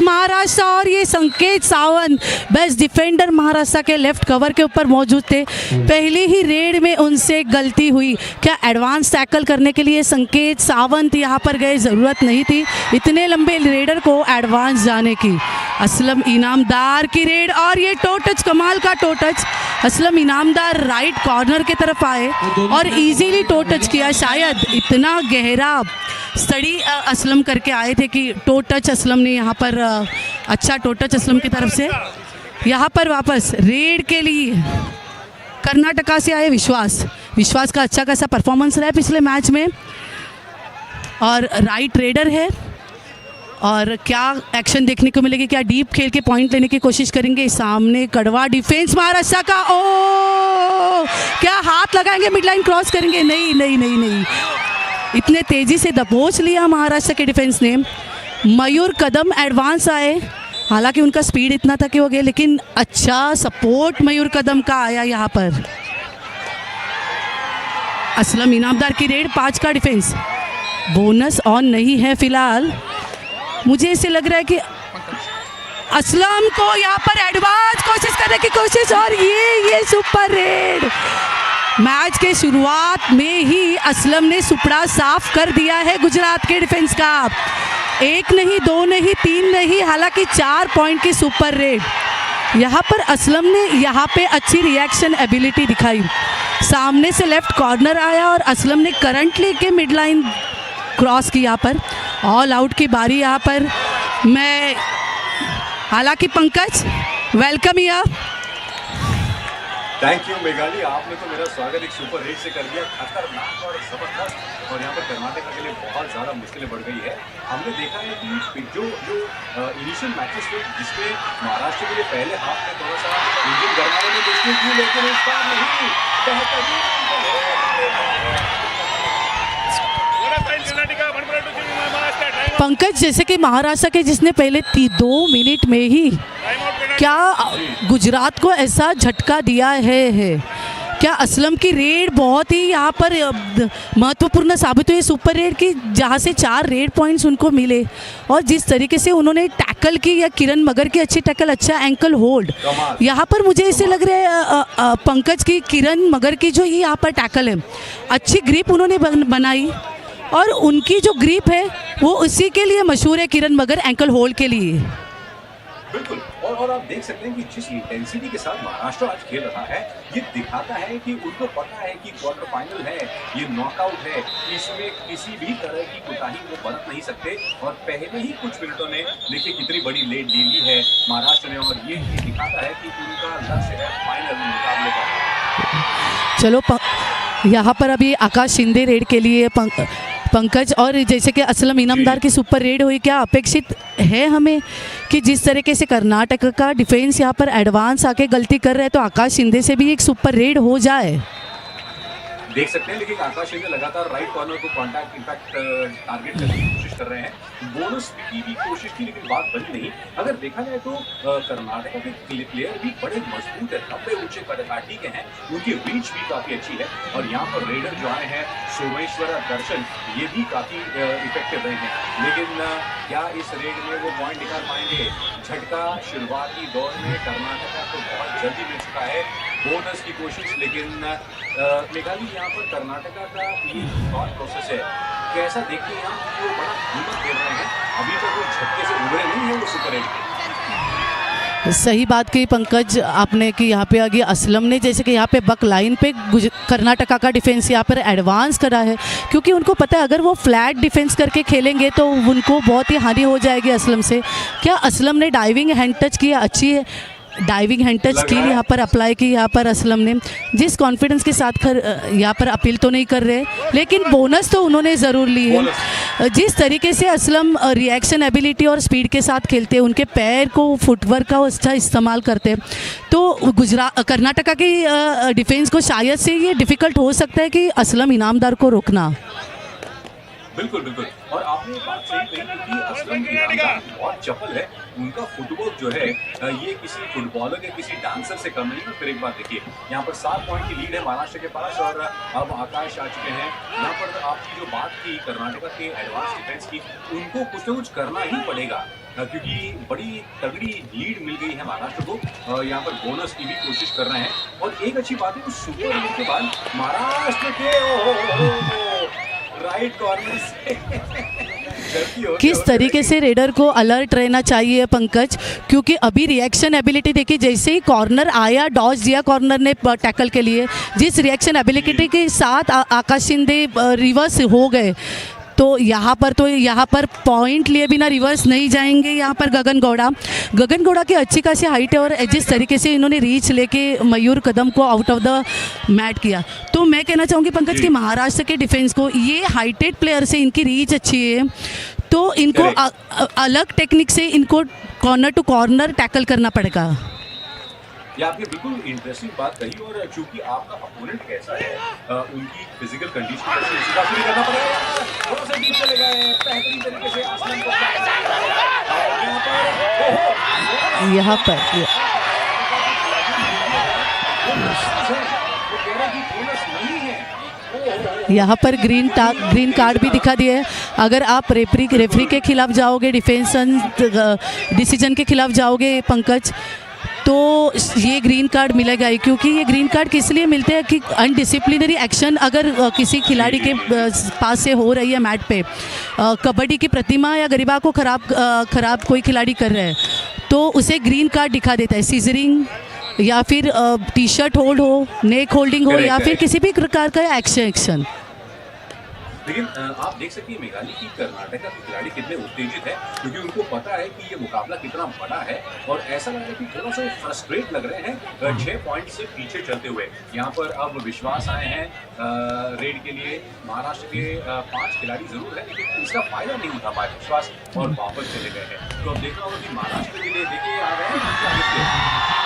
महाराष्ट्र और ये संकेत सावंत बेस्ट डिफेंडर महाराष्ट्र के लेफ्ट कवर के ऊपर मौजूद थे। पहली ही रेड में उनसे गलती हुई। क्या एडवांस टैकल करने के लिए संकेत सावंत यहाँ पर गए? ज़रूरत नहीं थी इतने लंबे रेडर को एडवांस जाने की। असलम इनामदार की रेड और ये टो टच, कमाल का to touch. Aslam Inamdar right corner की तरफ आए और इजीली टो टच किया। शायद इतना गहरा स्टडी असलम करके आए थे कि टो टच असलम ने यहाँ पर अच्छा टो टच असलम की तरफ से। यहाँ पर वापस रेड के लिए कर्नाटका से आए विश्वास का अच्छा खासा परफॉर्मेंस रहा है पिछले मैच में और राइट रेडर है। और क्या एक्शन देखने को मिलेगी? क्या डीप खेल के पॉइंट लेने की कोशिश करेंगे? सामने कड़वा डिफेंस महाराष्ट्र का। ओ क्या हाथ लगाएंगे, मिड लाइन क्रॉस करेंगे? नहीं नहीं नहीं नहीं, इतने तेज़ी से दबोच लिया महाराष्ट्र के डिफेंस ने। मयूर कदम एडवांस आए, हालांकि उनका स्पीड इतना था कि हो गया, लेकिन अच्छा सपोर्ट मयूर कदम का आया यहाँ पर। असलम इनामदार की रेड, 5 का डिफेंस। बोनस ऑन नहीं है फिलहाल। मुझे ऐसे लग रहा है कि असलम को यहाँ पर एडवांस कोशिश करने की कोशिश और ये सुपर रेड। मैच के शुरुआत में ही असलम ने सुपड़ा साफ कर दिया है गुजरात के डिफेंस का। 1 नहीं, 2 नहीं, 3 नहीं, हालांकि 4 पॉइंट की सुपर रेड। यहाँ पर असलम ने यहाँ पे अच्छी रिएक्शन एबिलिटी दिखाई। सामने से लेफ्ट कॉर्नर आया और असलम ने करंट लेके मिड लाइन क्रॉस की। यहाँ पर ऑल आउट की बारी यहाँ पर। मैं हालांकि पंकज वेलकम या थैंक यू मेघाली, आपने तो मेरा स्वागत एक सुपर रेड से कर दिया, खतरनाक और जबरदस्त। और यहाँ पर कर्नाटका के लिए बहुत ज़्यादा मुश्किलें बढ़ गई है। हमने देखा है कि जो इनिशियल मैचेस थे जिसमें महाराष्ट्र के लिए पहले हाफ में थोड़ा सा इंजन गरमाने में मुश्किल थी, लेकिन इस बार नहीं। पंकज जैसे कि महाराष्ट्र के जिसने पहले 2 मिनट में ही क्या गुजरात को ऐसा झटका दिया है। क्या असलम की रेड बहुत ही यहाँ पर महत्वपूर्ण साबित हुई सुपर रेड की, जहाँ से 4 रेड पॉइंट्स उनको मिले। और जिस तरीके से उन्होंने टैकल की, या किरण मगर की अच्छी टैकल, अच्छा एंकल होल्ड। यहाँ पर मुझे ऐसे लग रहा है पंकज की किरण मगर की जो ये यहाँ पर टैकल है, अच्छी ग्रिप उन्होंने बनाई और उनकी जो ग्रिप है वो उसी के लिए मशहूर है, किरण मगर एंकल होल्ड के लिए। बिल्कुल। और आप देख सकते हैं कि जिस इंटेंसिटी के साथ महाराष्ट्र आज खेल रहा है, ये दिखाता है कि उनको पता है कि क्वार्टर फाइनल है, ये नॉकआउट है, इसमें किसी भी तरह की कोताही वो बरत नहीं सकते। और पहले ही कुछ मिनटों में देखिए कितनी बड़ी लीड ले ली है महाराष्ट्र ने, और ये दिखाता है कि उनका लक्ष्य है फाइनल मुकाबले का। चलो यहाँ पर अभी आकाश शिंदे रेड के लिए पंकज, और जैसे कि असलम इनामदार की सुपर रेड हुई, क्या अपेक्षित है हमें कि जिस तरीके से कर्नाटक का डिफेंस यहाँ पर एडवांस आके गलती कर रहे हैं तो आकाश शिंदे से भी एक सुपर रेड हो जाए? देख सकते हैं, लेकिन आकाश शिंदे लगातार राइट कॉर्नर को कॉन्टैक्ट इनफैक्ट टारगेट करने की कोशिश कर रहे हैं। बोनस की भी कोशिश की, लेकिन बात बनी नहीं। अगर देखा जाए तो कर्नाटका के प्लेयर भी बड़े मजबूत है, 90 ऊंचे पदकाठी के हैं, उनकी रीच भी काफी अच्छी है। और यहाँ पर रेडर जो आए हैं सोमेश्वर दर्शन, ये भी काफी इफेक्टिव रहे हैं। लेकिन क्या इस रेड में वो पॉइंट निकाल पाएंगे? झटका शुरुआती दौर में कर्नाटका को बहुत जल्दी मिल चुका है, बोनस की कोशिश। लेकिन मेघाली यहाँ पर कर्नाटका का ये थॉट प्रोसेस है, कैसा देखिए यहाँ कि वो बड़ा हिम्मत खेल रहे हैं, अभी तक वो झटके से उभरे नहीं है वो सुपर रेड के। सही बात कही पंकज आपने कि यहाँ पे आगे असलम ने जैसे कि यहाँ पे बक लाइन पे कर्नाटका का डिफेंस यहाँ पर एडवांस करा है, क्योंकि उनको पता है अगर वो फ्लैट डिफेंस करके खेलेंगे तो उनको बहुत ही हानि हो जाएगी असलम से। क्या असलम ने डाइविंग हैंड टच किया, अच्छी है डाइविंग हैंड टच की यहाँ पर अप्लाई की। यहाँ पर असलम ने जिस कॉन्फिडेंस के साथ यहाँ पर अपील तो नहीं कर रहे, लेकिन बोनस तो उन्होंने ज़रूर ली है। जिस तरीके से असलम रिएक्शन एबिलिटी और स्पीड के साथ खेलते हैं, उनके पैर को फुटवर्क का अच्छा इस्तेमाल करते हैं, तो कर्नाटका की डिफेंस को शायद से ये डिफ़िकल्ट हो सकता है कि असलम इनामदार को रोकना। बिल्कुल, बिल्कुल। और आपने ये बात सही कही क्योंकि असलम ईरान बहुत चपल है। उनका फुटवर्क जो है ये किसी फुटबॉलर या किसी डांसर से कम नहीं है। फिर एक बार देखिए, यहाँ पर 7 पॉइंट की लीड है महाराष्ट्र के पास और अब आकाश आ चुके हैं। यहाँ पर आपकी जो बात थी कर्नाटका के एडवांस डिफेंस की, उनको कुछ ना कुछ करना ही पड़ेगा क्योंकि बड़ी तगड़ी लीड मिल गई है महाराष्ट्र को। यहाँ पर बोनस की भी कोशिश कर रहे हैं और एक अच्छी बात है उस सुपर लीड के बाद महाराष्ट्र के राइट कॉर्नर से गलती हो किस तरीके से रेडर को अलर्ट रहना चाहिए पंकज, क्योंकि अभी रिएक्शन एबिलिटी देखिए, जैसे ही कॉर्नर आया डॉज दिया कॉर्नर ने टैकल के लिए, जिस रिएक्शन एबिलिटी के साथ आकाश शिंदे रिवर्स हो गए, तो यहाँ पर पॉइंट लिए बिना रिवर्स नहीं जाएंगे। यहाँ पर गगन गौड़ा की अच्छी खासी हाइट है और जिस तरीके से इन्होंने रीच लेके मयूर कदम को आउट ऑफ द मैट किया, तो मैं कहना चाहूँगी पंकज कि महाराष्ट्र के डिफेंस को, ये हाइटेड प्लेयर से इनकी रीच अच्छी है, तो इनको अलग टेक्निक से इनको कॉर्नर टू कॉर्नर टैकल करना पड़ेगा। ये आपने बिल्कुल इंटरेस्टिंग बात कही और चूंकि आपका अपोनेंट कैसा है, उनकी फिजिकल कंडीशन कैसी है, इसका भी करना पड़ेगा। थोड़ा सा डीप चले गए बेहतरीन तरीके से आसमान को यहाँ पर यहाँ पर ग्रीन कार्ड भी दिखा दिया है। अगर आप रेफरी के खिलाफ जाओगे, डिफेंसन डिसीजन के खिलाफ जाओगे पंकज, तो ये ग्रीन कार्ड मिलेगा ही, क्योंकि ये ग्रीन कार्ड किस लिए मिलते हैं कि अनडिसिप्लिनरी एक्शन अगर किसी खिलाड़ी के पास से हो रही है मैट पे, कबड्डी की प्रतिमा या गरिमा को खराब कोई खिलाड़ी कर रहा है, तो उसे ग्रीन कार्ड दिखा देता है। सीजरिंग या फिर टी शर्ट होल्ड हो, नेक होल्डिंग हो, या फिर किसी भी प्रकार का एक्शन। लेकिन आप देख सकते हैं मेघालय की कर्नाटका के खिलाड़ी कितने उत्तेजित हैं, क्योंकि उनको पता है कि ये मुकाबला कितना बड़ा है और ऐसा लग रहा है कि थोड़ा सा फ्रस्ट्रेट लग रहे हैं 6 पॉइंट से पीछे चलते हुए। यहाँ पर अब विश्वास आए हैं रेड के लिए। महाराष्ट्र के 5 खिलाड़ी जरूर है, लेकिन इसका फायदा नहीं उठा पाए विश्वास और वापस चले गए हैं। तो अब देखना होगा कि महाराष्ट्र के लिए देखिए आ रहे हैं।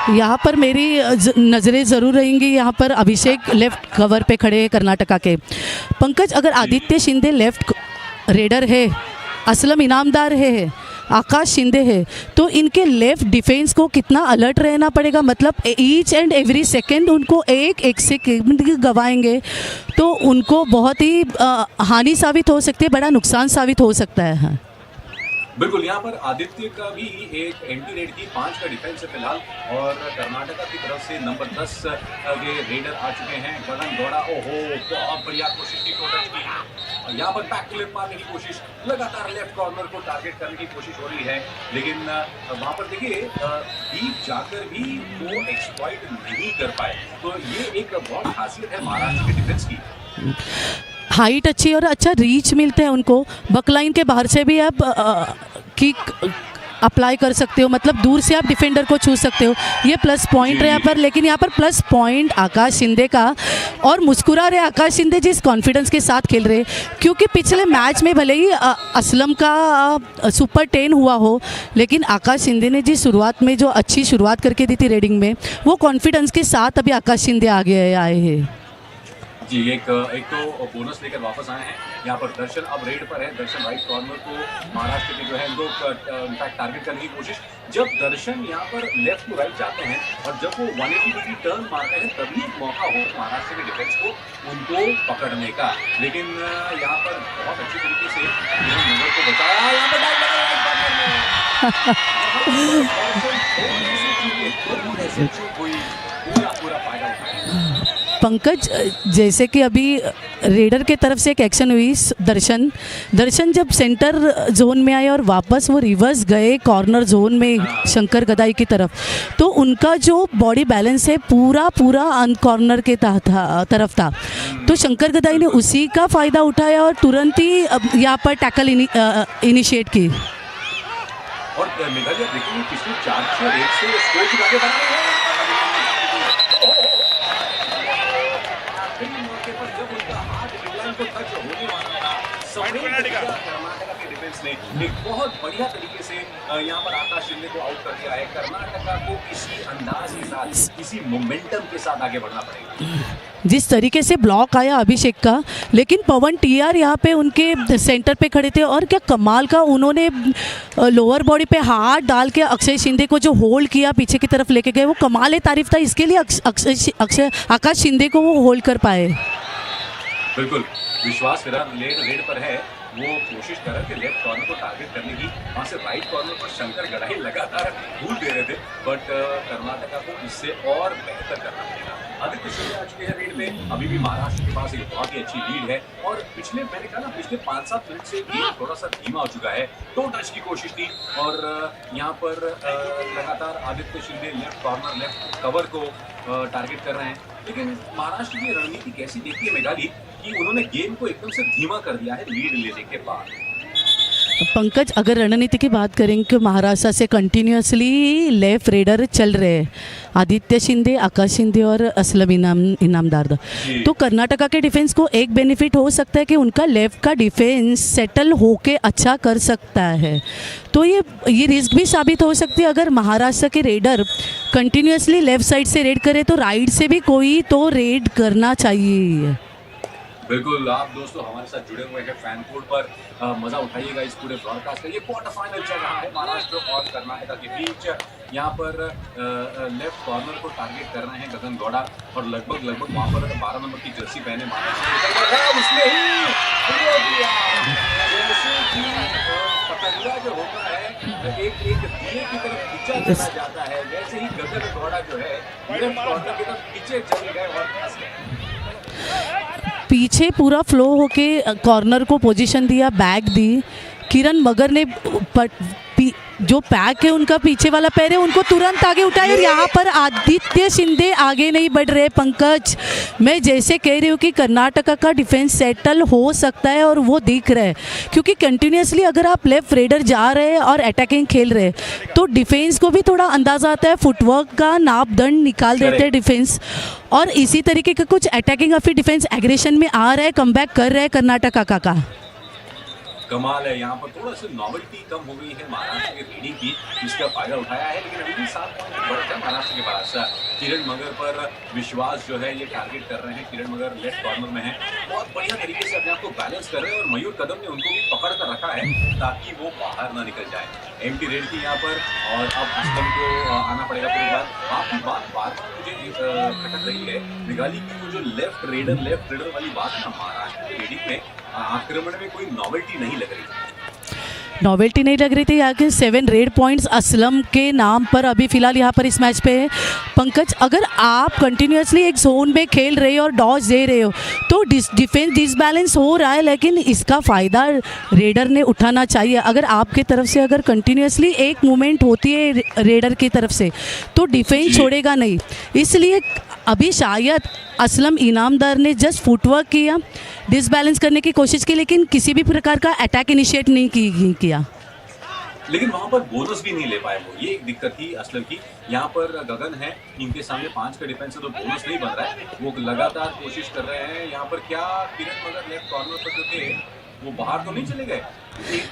यहाँ पर मेरी नज़रें ज़रूर रहेंगी, यहाँ पर अभिषेक लेफ्ट कवर पे खड़े हैं कर्नाटका के। पंकज, अगर आदित्य शिंदे लेफ्ट रेडर है, असलम इनामदार है, आकाश शिंदे है, तो इनके लेफ्ट डिफेंस को कितना अलर्ट रहना पड़ेगा। मतलब ईच एंड एवरी सेकेंड उनको एक सेकेंड गवाएंगे तो उनको बहुत ही हानि साबित हो सकती है, बड़ा नुकसान साबित हो सकता है। बिल्कुल, यहाँ पर आदित्य का भी एक एंटी रेड की 5 का डिफेंस है फिलहाल और कर्नाटका की तरफ से नंबर 10 के रेडर आ चुके हैं गगन गौड़ा। ओहो, बहुत बढ़िया कोशिश की टच की। यहाँ पर बैक फ्लिप मारने की कोशिश, लगातार लेफ्ट कॉर्नर को टारगेट करने की कोशिश हो रही है, लेकिन वहाँ पर देखिए डीप जाकर भी वो एक्सप्लॉइट नहीं कर पाए। तो ये एक बहुत खासियत है महाराष्ट्र के डिफेंस की। हाइट अच्छी और अच्छा रीच मिलते हैं उनको। बकलाइन के बाहर से भी आप किक अप्लाई कर सकते हो, मतलब दूर से आप डिफेंडर को छू सकते हो। ये प्लस पॉइंट है यहाँ पर, लेकिन यहाँ पर प्लस पॉइंट आकाश शिंदे का, और मुस्कुरा रहे आकाश शिंदे जिस कॉन्फिडेंस के साथ खेल रहे, क्योंकि पिछले मैच में भले ही असलम का सुपर 10 हुआ हो, लेकिन आकाश शिंदे ने जिस शुरुआत में जो अच्छी शुरुआत करके दी थी रेडिंग में, वो कॉन्फिडेंस के साथ अभी आकाश शिंदे आए हैं। जी, एक तो बोनस लेकर वापस आए हैं। यहाँ पर दर्शन अब रेड पर है। दर्शन राइट कॉर्नर को महाराष्ट्र के जो है इनको इनफैक्ट टारगेट करने की कोशिश। जब दर्शन यहाँ पर लेफ्ट टू राइट जाते हैं और जब वो 180 डिग्री टर्न मारते हैं, तभी एक मौका हो महाराष्ट्र के डिफेंस को उनको पकड़ने का। लेकिन यहाँ पर बहुत अच्छी तरीके से नजर को बचाया। यहाँ पर पूरा फायदा उठाया पंकज। जैसे कि अभी रेडर के तरफ से एक एक्शन हुई, दर्शन जब सेंटर जोन में आए और वापस वो रिवर्स गए कॉर्नर जोन में शंकर गदाई की तरफ, तो उनका जो बॉडी बैलेंस है पूरा कॉर्नर के तरफ था, तो शंकर गदाई ने उसी का फ़ायदा उठाया और तुरंत ही यहाँ पर टैकल इनिशिएट की। और मेघालय देखिए पिछले 4-6 रेड से स्कोर की आगे बढ़ रहे हैं। जब उनका हाथ डिक्लाइन को टच होने वाला था, कर्नाटका के डिफेंस ने एक बहुत बढ़िया तरीके से यहाँ पर आकाश शिंदे को आउट कर दिया है। कर्नाटका को इसी अंदाज के साथ, इसी मोमेंटम के साथ आगे बढ़ना पड़ेगा। जिस तरीके से ब्लॉक आया अभिषेक का, लेकिन पवन टीआर यहाँ पे उनके सेंटर पे खड़े थे और क्या कमाल का उन्होंने लोअर बॉडी पे हाथ डाल के अक्षय शिंदे को जो होल्ड किया, पीछे की तरफ लेके गए, वो कमाल तारीफ था। इसके लिए आकाश शिंदे को वो होल्ड कर पाए। बिल्कुल विश्वास रेड पर है, वो कोशिश कर रहे थे लेफ्ट कॉर्नर को टारगेट करने की, वहाँ से राइट कॉर्नर पर शंकर गढ़ाई लगातार भूल दे रहे थे, बट कर्नाटका को इससे और बेहतर करना पड़ेगा। आदित्य शिंदे आ चुके हैं रेड में, अभी भी महाराष्ट्र के पास एक बहुत ही अच्छी लीड है और मैंने कहा ना पिछले 5-7 मिनट से गेम थोड़ा सा धीमा हो चुका है। तो टच की कोशिश थी और यहाँ पर लगातार Aditya Shinde left corner left cover को टारगेट कर रहे हैं, लेकिन महाराष्ट्र की रणनीति कैसी देखी है मेघाली कि उन्होंने गेम को एकदम से धीमा कर दिया है लीड लेने के बाद। पंकज, अगर रणनीति की बात करें कि महाराष्ट्र से कंटिन्यूसली लेफ्ट रेडर चल रहे हैं, आदित्य शिंदे, आकाश शिंदे और असलम इनामदार, तो कर्नाटका के डिफेंस को एक बेनिफिट हो सकता है कि उनका लेफ्ट का डिफेंस सेटल होके अच्छा कर सकता है। तो ये रिस्क भी साबित हो सकती है अगर महाराष्ट्र के रेडर कंटिन्यूसली लेफ्ट साइड से रेड करे तो राइट से भी कोई तो रेड करना चाहिए। बिल्कुल, आप दोस्तों हमारे साथ जुड़े हुए हैं फैन कोड पर, मजा उठाइएगा इस पूरे ब्रॉडकास्ट का। ये क्वार्टर फाइनल चल रहा है महाराष्ट्र और कर्नाटका के बीच। यहाँ पर लेफ्ट कॉर्नर को टारगेट कर रहे हैं गगन गौड़ा और लगभग वहाँ पर 12 नंबर की जर्सी पहने पतंगा जो होता है एक दिए की तरफ खींचा चला जाता है, वैसे ही गगन गौड़ा जो है लेफ्ट कॉर्नर की तरफ पीछे चले गए और फंस गए। पीछे पूरा फ्लो होके कॉर्नर को पोजीशन दिया, बैक दी, किरण मगर ने जो पैक है उनका पीछे वाला पैर है उनको तुरंत आगे उठाया और यहाँ पर आदित्य शिंदे आगे नहीं बढ़ रहे। पंकज, मैं जैसे कह रही हूँ कि कर्नाटका का डिफेंस सेटल हो सकता है और वो दिख रहा है, क्योंकि कंटिन्यूसली अगर आप लेफ्ट रेडर जा रहे हैं और अटैकिंग खेल रहे हैं तो डिफेंस को भी थोड़ा अंदाज़ा आता है, फुटवर्क का नापदंड निकाल देते हैं डिफेंस, और इसी तरीके का कुछ अटैकिंग या फिर डिफेंस एग्रेशन में आ रहा है, कमबैक कर रहा है कर्नाटका का। कमाल है, यहाँ पर थोड़ा सा नॉवेल्टी कम हो गई है महाराष्ट्र की रीडिंग की, जिसका फायदा उठाया है, लेकिन अभी भी 7 पॉइंट बढ़त है महाराष्ट्र के पास। किरण मगर पर विश्वास जो है ये टारगेट कर रहे हैं, किरण मगर लेफ्ट कॉर्नर में है, बहुत बढ़िया तरीके से अपने आप को बैलेंस कर रहे हैं और मयूर कदम ने उनको भी पकड़ कर रखा है ताकि वो बाहर ना निकल जाए। एम्प्टी रेड की यहाँ पर और अब असलम को आना पड़ेगा पूरी बात। आपकी बात बार बार मुझे खटक रही है निगाली की, वो जो लेफ्ट रेडर वाली बात है ना, महाराष्ट्र की रेडिंग में आक्रमण में कोई नॉवेल्टी नहीं लग रही थी। यहाँ के 7 रेड पॉइंट्स असलम के नाम पर अभी फिलहाल यहाँ पर इस मैच पे है। पंकज, अगर आप कंटिन्यूसली एक जोन में खेल रहे हो और डॉज दे रहे हो तो डिफेंस डिसबैलेंस हो रहा है, लेकिन इसका फ़ायदा रेडर ने उठाना चाहिए। अगर आपके तरफ से अगर कंटिन्यूसली एक मूवमेंट होती है रेडर की तरफ से तो डिफेंस छोड़ेगा नहीं, इसलिए अभी शायद असलम इनामदार ने जस्ट फुटवर्क किया, डिसबैलेंस करने की कोशिश की, लेकिन किसी भी प्रकार का अटैक इनिशिएट नहीं किया। लेकिन वहाँ पर बोनस भी नहीं ले पाए वो, ये एक दिक्कत थी असलम की। यहाँ पर गगन है, इनके सामने 5 का डिफेंस है तो बोनस नहीं बन रहा है, वो लगातार कोशिश कर रहे हैं। यहाँ पर क्या किरण मगर लेफ्ट कॉर्नर पर जो थे वो बाहर तो नहीं चले गए?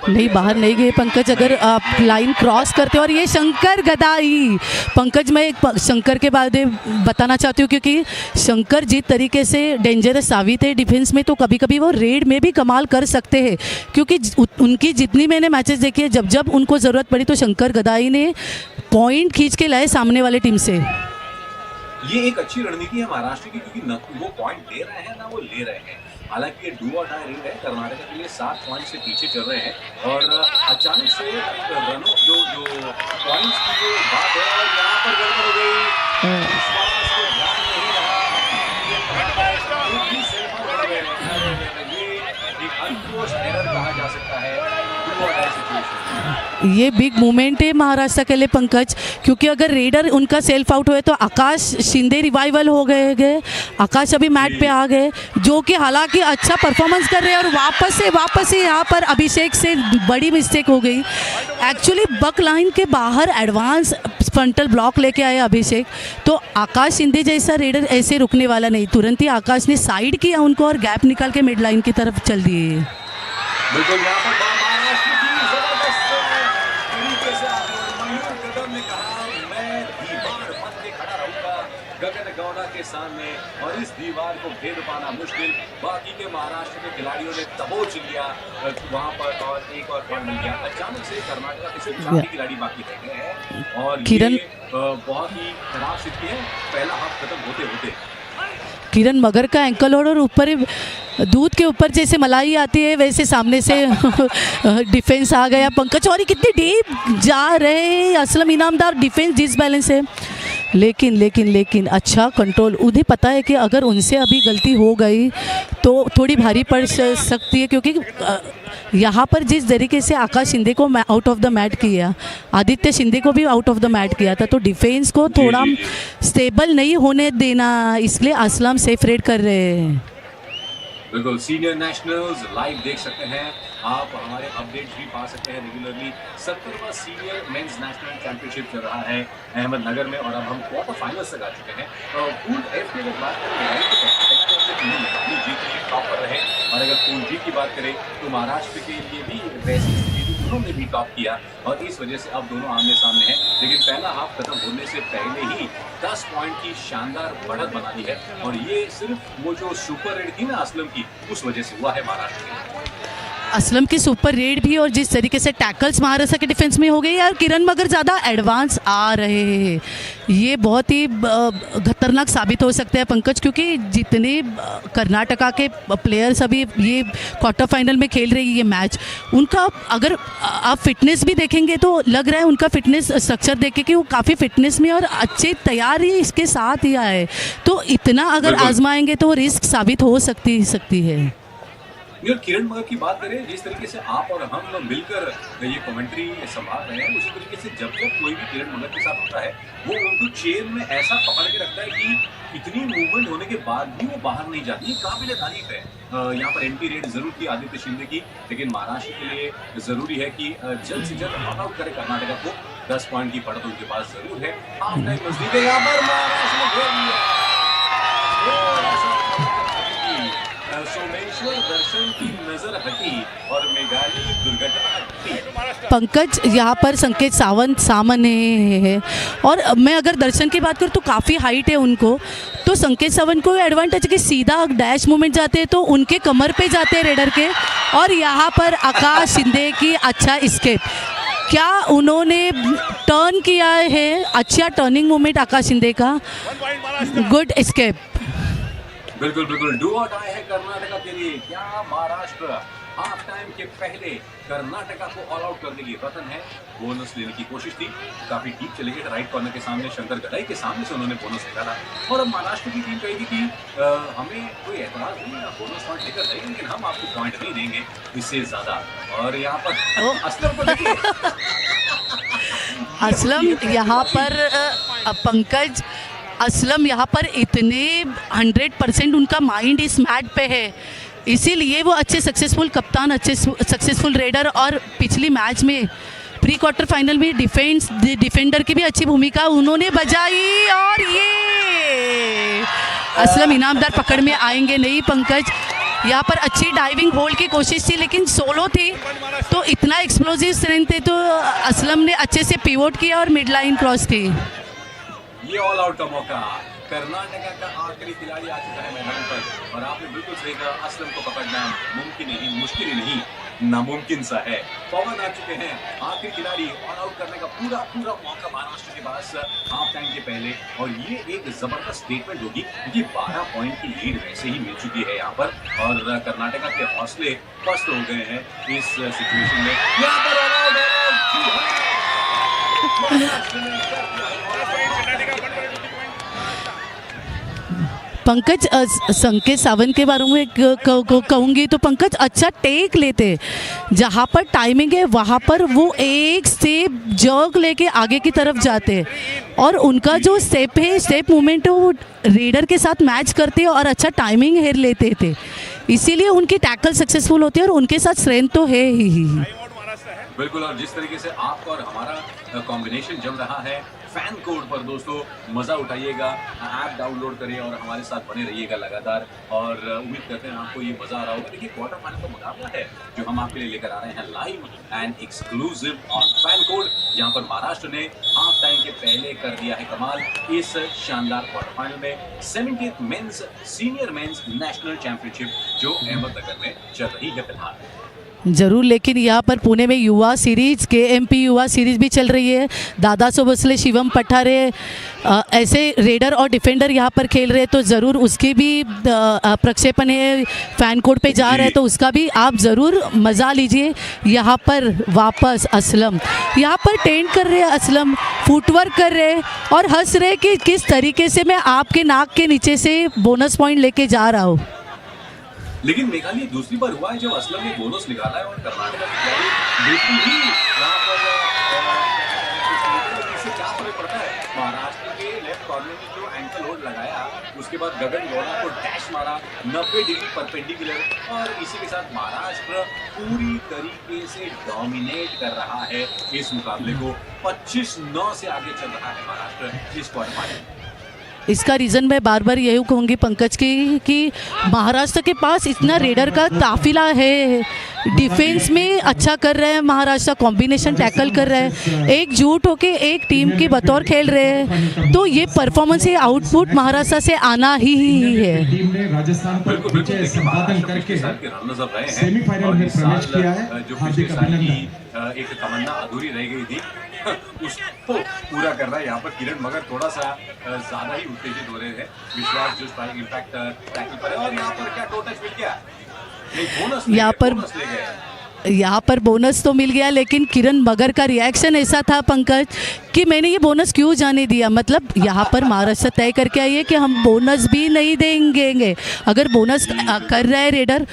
नहीं, बाहर नहीं गए पंकज। अगर आप लाइन क्रॉस करते हो, और ये शंकर गदाई, पंकज मैं एक शंकर के बारे में बताना चाहती हूँ, क्योंकि शंकर जिस तरीके से डेंजरस साबित है डिफेंस में, तो कभी कभी वो रेड में भी कमाल कर सकते हैं, क्योंकि उनकी जितनी मैंने मैचेस देखी है, जब उनको ज़रूरत पड़ी तो शंकर गदाई ने पॉइंट खींच के लाए सामने वाले टीम से। ये एक अच्छी रणनीति है महाराष्ट्र की, क्योंकि न वो पॉइंट दे रहे हैं ना वो ले रहे हैं। हालांकि ये डू और डाई रेड है, कर्नाटका के लिए 7 पॉइंट से पीछे चल रहे हैं और अचानक से रनों जो पॉइंट्स की जो बात है और यहाँ पर गड़बड़ हो गई, विश्वास को ध्यान नहीं रहा, ये एक अनफोर्स्ड एरर कहा जा सकता है। डू और डाई सिचुएशन, ये बिग मूवमेंट है महाराष्ट्र के लिए पंकज, क्योंकि अगर रेडर उनका सेल्फ आउट हुए तो आकाश शिंदे रिवाइवल हो गए, आकाश अभी मैट पे आ गए, जो कि हालांकि अच्छा परफॉर्मेंस कर रहे हैं, और वापस से यहाँ पर अभिषेक से बड़ी मिस्टेक हो गई। एक्चुअली बक लाइन के बाहर एडवांस फ्रंटल ब्लॉक लेके आए अभिषेक, तो आकाश शिंदे जैसा रेडर ऐसे रुकने वाला नहीं, तुरंत ही आकाश ने साइड किया उनको और गैप निकाल के मिड लाइन की तरफ चल दिए। बिल्कुल, यहाँ पर महाराष्ट्र की जबरदस्त तरीके से मयूर कदम ने कहा मैं दीवार बन के खड़ा रहूंगा। गगन गौड़ा के सामने और इस दीवार को भेद पाना मुश्किल। बाकी के महाराष्ट्र के खिलाड़ियों ने दबोच लिया वहां पर और एक और पॉइंट मिल गया। अचानक से कर्नाटका के सिर्फ 4 खिलाड़ी बाकी रह गए हैं और किरण ये बहुत ही खराब स्थिति है पहला हाफ खत्म होते होते। किरण मगर का एंकल और ऊपर दूध के ऊपर जैसे मलाई आती है वैसे सामने से डिफेंस आ गया पंकज और ये कितनी डीप जा रहे हैं असलम इनामदार। डिफेंस डिसबैलेंस है लेकिन अच्छा कंट्रोल। उन्हें पता है कि अगर उनसे अभी गलती हो गई तो थोड़ी भारी पड़ सकती है क्योंकि यहाँ पर जिस तरीके से आकाश शिंदे को आउट ऑफ द मैट किया, आदित्य शिंदे को भी आउट ऑफ द मैट किया था, तो डिफेंस को थोड़ा स्टेबल नहीं होने देना, इसलिए असलम सेफ रेड कर रहे हैं। बिल्कुल सीनियर नेशनल्स लाइव देख सकते हैं आप, हमारे अपडेट्स भी पा सकते हैं रेगुलरली। 70वां सीनियर मेंस नेशनल चैंपियनशिप चल रहा है अहमदनगर में और अब हम क्वार्टर फाइनल्स तक आ चुके हैं। पूल एफ की अगर बात करें जीत टॉप पर रहे और अगर पूल जी की बात करें तो महाराष्ट्र के लिए भी वैसी स्थिति उन्होंने भी टॉप किया और इस वजह से अब दोनों आमने सामने हैं। लेकिन पहला हाफ खत्म होने से पहले ही 10 पॉइंट की शानदार बढ़त बना ली है और ये सिर्फ वो जो सुपर रेड थी ना असलम की उस वजह से हुआ है महाराष्ट्र में। असलम की सुपर रेड भी और जिस तरीके से टैकल्स महाराष्ट्र के डिफेंस में हो गई यार, किरण मगर ज़्यादा एडवांस आ रहे हैं, ये बहुत ही खतरनाक साबित हो सकते हैं पंकज, क्योंकि जितने कर्नाटका के प्लेयर्स अभी ये क्वार्टर फाइनल में खेल रही है ये मैच, उनका अगर आप फिटनेस भी देखेंगे तो लग रहा है उनका फिटनेस स्ट्रक्चर देख के कि वो काफ़ी फिटनेस में और अच्छे तैयार ही इसके साथ ही आए, तो इतना अगर आजमाएंगे तो रिस्क साबित हो सकती है। यार किरण मगर की बात करें, जिस तरीके से आप और हम लोग मिलकर ये कमेंट्री संभाल रहे हैं उसी तरीके से जब कोई भी किरण मगर के साथ होता है वो उनको चेन में ऐसा पकड़ के रखता है कि इतनी मूवमेंट होने के बाद भी वो बाहर नहीं जाती। काबिल तारीफ है। यहाँ पर एंटी रेड जरूर की आदित्य शिंदे की, लेकिन महाराष्ट्र के लिए जरूरी है कि जल्द से जल्द ऑल आउट करे कर्नाटका को। 10 पॉइंट की बढ़त उनके पास जरूर है। हाफ टाइम नजदीक है, यहाँ पर महाराष्ट्र ने घेर लिया। सोमेश्वर दर्शन की नजर हटी और मेघालय दुर्घटना। पंकज यहाँ पर संकेत सावंत सामने है और मैं अगर दर्शन की बात करूँ तो काफ़ी हाइट है उनको, तो संकेत सावंत को एडवांटेज है कि सीधा डैश मूवमेंट जाते हैं तो उनके कमर पे जाते हैं रेडर के। और यहाँ पर आकाश शिंदे की अच्छा स्केप, क्या उन्होंने टर्न किया है, अच्छा टर्निंग मूवमेंट आकाश शिंदे का, गुड स्केप। बिल्कुल बिल्कुल डू और डाई है कर्नाटका के लिए। क्या महाराष्ट्र हाफ टाइम के पहले कर्नाटका को ऑल आउट करने की वतन है। बोनस लेने की कोशिश थी, काफी डीप चले गए राइट कॉर्नर के सामने, शंकर गदाई के सामने से उन्होंने बोनस निकाला और अब महाराष्ट्र की टीम कहेगी कि हमें कोई एतराज नहीं है, बोनस पॉइंट लेकर जाएंगे लेकिन हम आपको पॉइंट नहीं देंगे इससे ज्यादा। और यहाँ पर असलम को देखिए असलम यहाँ पर पंकज, असलम यहाँ पर इतने 100% उनका माइंड इस मैट पे है, इसीलिए वो अच्छे सक्सेसफुल कप्तान, अच्छे सक्सेसफुल रेडर और पिछली मैच में प्री क्वार्टर फाइनल में डिफेंडर की भी अच्छी भूमिका उन्होंने बजाई। और ये असलम इनामदार पकड़ में आएंगे नहीं पंकज, यहाँ पर अच्छी डाइविंग होल्ड की कोशिश थी लेकिन सोलो थी तो इतना एक्सप्लोजिव स्ट्रेंथ है तो असलम ने अच्छे से पिवोट किया और मिड लाइन क्रॉस की। ये ऑल आउट का मौका, कर्नाटका का आखिरी खिलाड़ी आ चुका है मैदान पर और आपने बिल्कुल सही कहा, असलम को पकड़ना मुमकिन नहीं, मुश्किल ही नहीं, नामुमकिन सा है। पवन आ चुके हैं, आखिरी खिलाड़ी, ऑल आउट करने का पूरा मौका महाराष्ट्र के पास हाफ टाइम के पहले और ये एक जबरदस्त स्टेटमेंट होगी क्योंकि 12 पॉइंट की लीड वैसे ही मिल चुकी है यहाँ पर और कर्नाटका के हौसले पस्त हो गए हैं इस सिचुएशन में। यहाँ पर पंकज संकेत सावंत के बारे में कहूँगी तो पंकज अच्छा टेक लेते, जहाँ पर टाइमिंग है वहाँ पर वो एक स्टेप जर्क लेके आगे की तरफ जाते और उनका जो स्टेप है, स्टेप मूवमेंट है वो रेडर के साथ मैच करते और अच्छा टाइमिंग हेर लेते थे, इसीलिए उनकी टैकल सक्सेसफुल होती है और उनके साथ स्ट्रेंथ तो है ही। बिल्कुल, और जिस तरीके से आपका और हमारा कॉम्बिनेशन जम रहा है फैन कोड पर दोस्तों, मज़ा उठाइएगा, ऐप डाउनलोड करिए और हमारे साथ बने रहिएगा लगातार और उम्मीद करते हैं आपको ये मज़ा आ रहा होगा। देखिए क्वार्टर फाइनल का मुकाबला है जो हम आपके लिए लेकर आ रहे हैं live and exclusive on fan code, जहाँ पर महाराष्ट्र ने हाफ हाफ टाइम के पहले कर दिया है कमाल इस शानदार क्वार्टर फाइनल में 70th men's senior men's national championship जो अहमदनगर में चल रही है फिलहाल। जरूर, लेकिन यहाँ पर पुणे में युवा सीरीज KMP युवा सीरीज भी चल रही है। दादा भोसले, शिवम पठारे ऐसे रेडर और डिफेंडर यहाँ पर खेल रहे हैं, तो ज़रूर उसकी भी प्रक्षेपण है फैन कोड पे जा रहे हैं, तो उसका भी आप ज़रूर मज़ा लीजिए। यहाँ पर वापस असलम यहाँ पर टेंट कर रहे हैं, असलम फुटवर्क कर रहे हैं और हंस रहे कि किस तरीके से मैं आपके नाक के नीचे से बोनस पॉइंट लेके जा रहा हूँ। लेकिन मेघालय दूसरी बार हुआ है जब असलम ने बोनस निकाला है और कर्नाटक की खिलाड़ी बिल्कुल ही यहाँ पर इससे क्या फर्क पड़ता है। महाराष्ट्र के लेफ्ट कॉर्नर में जो एंकल होल्ड लगाया, उसके बाद गगन गौड़ा को डैश मारा 90 डिग्री परपेंडिकुलर, और इसी के साथ महाराष्ट्र पूरी तरीके से डोमिनेट कर रहा है इस मुकाबले को। 25-9 से आगे चल रहा है महाराष्ट्र इस क्वार्टर फाइनल में। इसका रीज़न मैं बार बार यही कहूँगी पंकज की कि महाराष्ट्र के पास इतना रेडर का काफिला है, डिफेंस में अच्छा कर रहे हैं महाराष्ट्र, कॉम्बिनेशन टैकल कर रहे हैं, एकजुट होके एक टीम के बतौर खेल रहे हैं, तो ये परफॉर्मेंस, ये आउटपुट महाराष्ट्र से आना ही है। टीम ने राजस्थान पर विजय संपादन करके सेमीफाइनल में प्रवेश किया है। जो पिछले साल की एक तमन्ना अधूरी रह गई थी उसको पूरा कर रहा है यहाँ पर किरण मगर। थोड़ा सा ज्यादा ही उत्तेजित हो रहे थे। विश्वास जो स्ट्राइक इम्पैक्ट टैकल पर है, और यहाँ पर क्या टो टच मिल गया, यहाँ पर बोनस तो मिल गया, लेकिन किरण मगर का रिएक्शन ऐसा था पंकज कि मैंने ये बोनस क्यों जाने दिया। मतलब यहाँ पर महाराष्ट्र तय करके आई है कि हम बोनस भी नहीं देंगे। अगर बोनस कर रहा है रेडर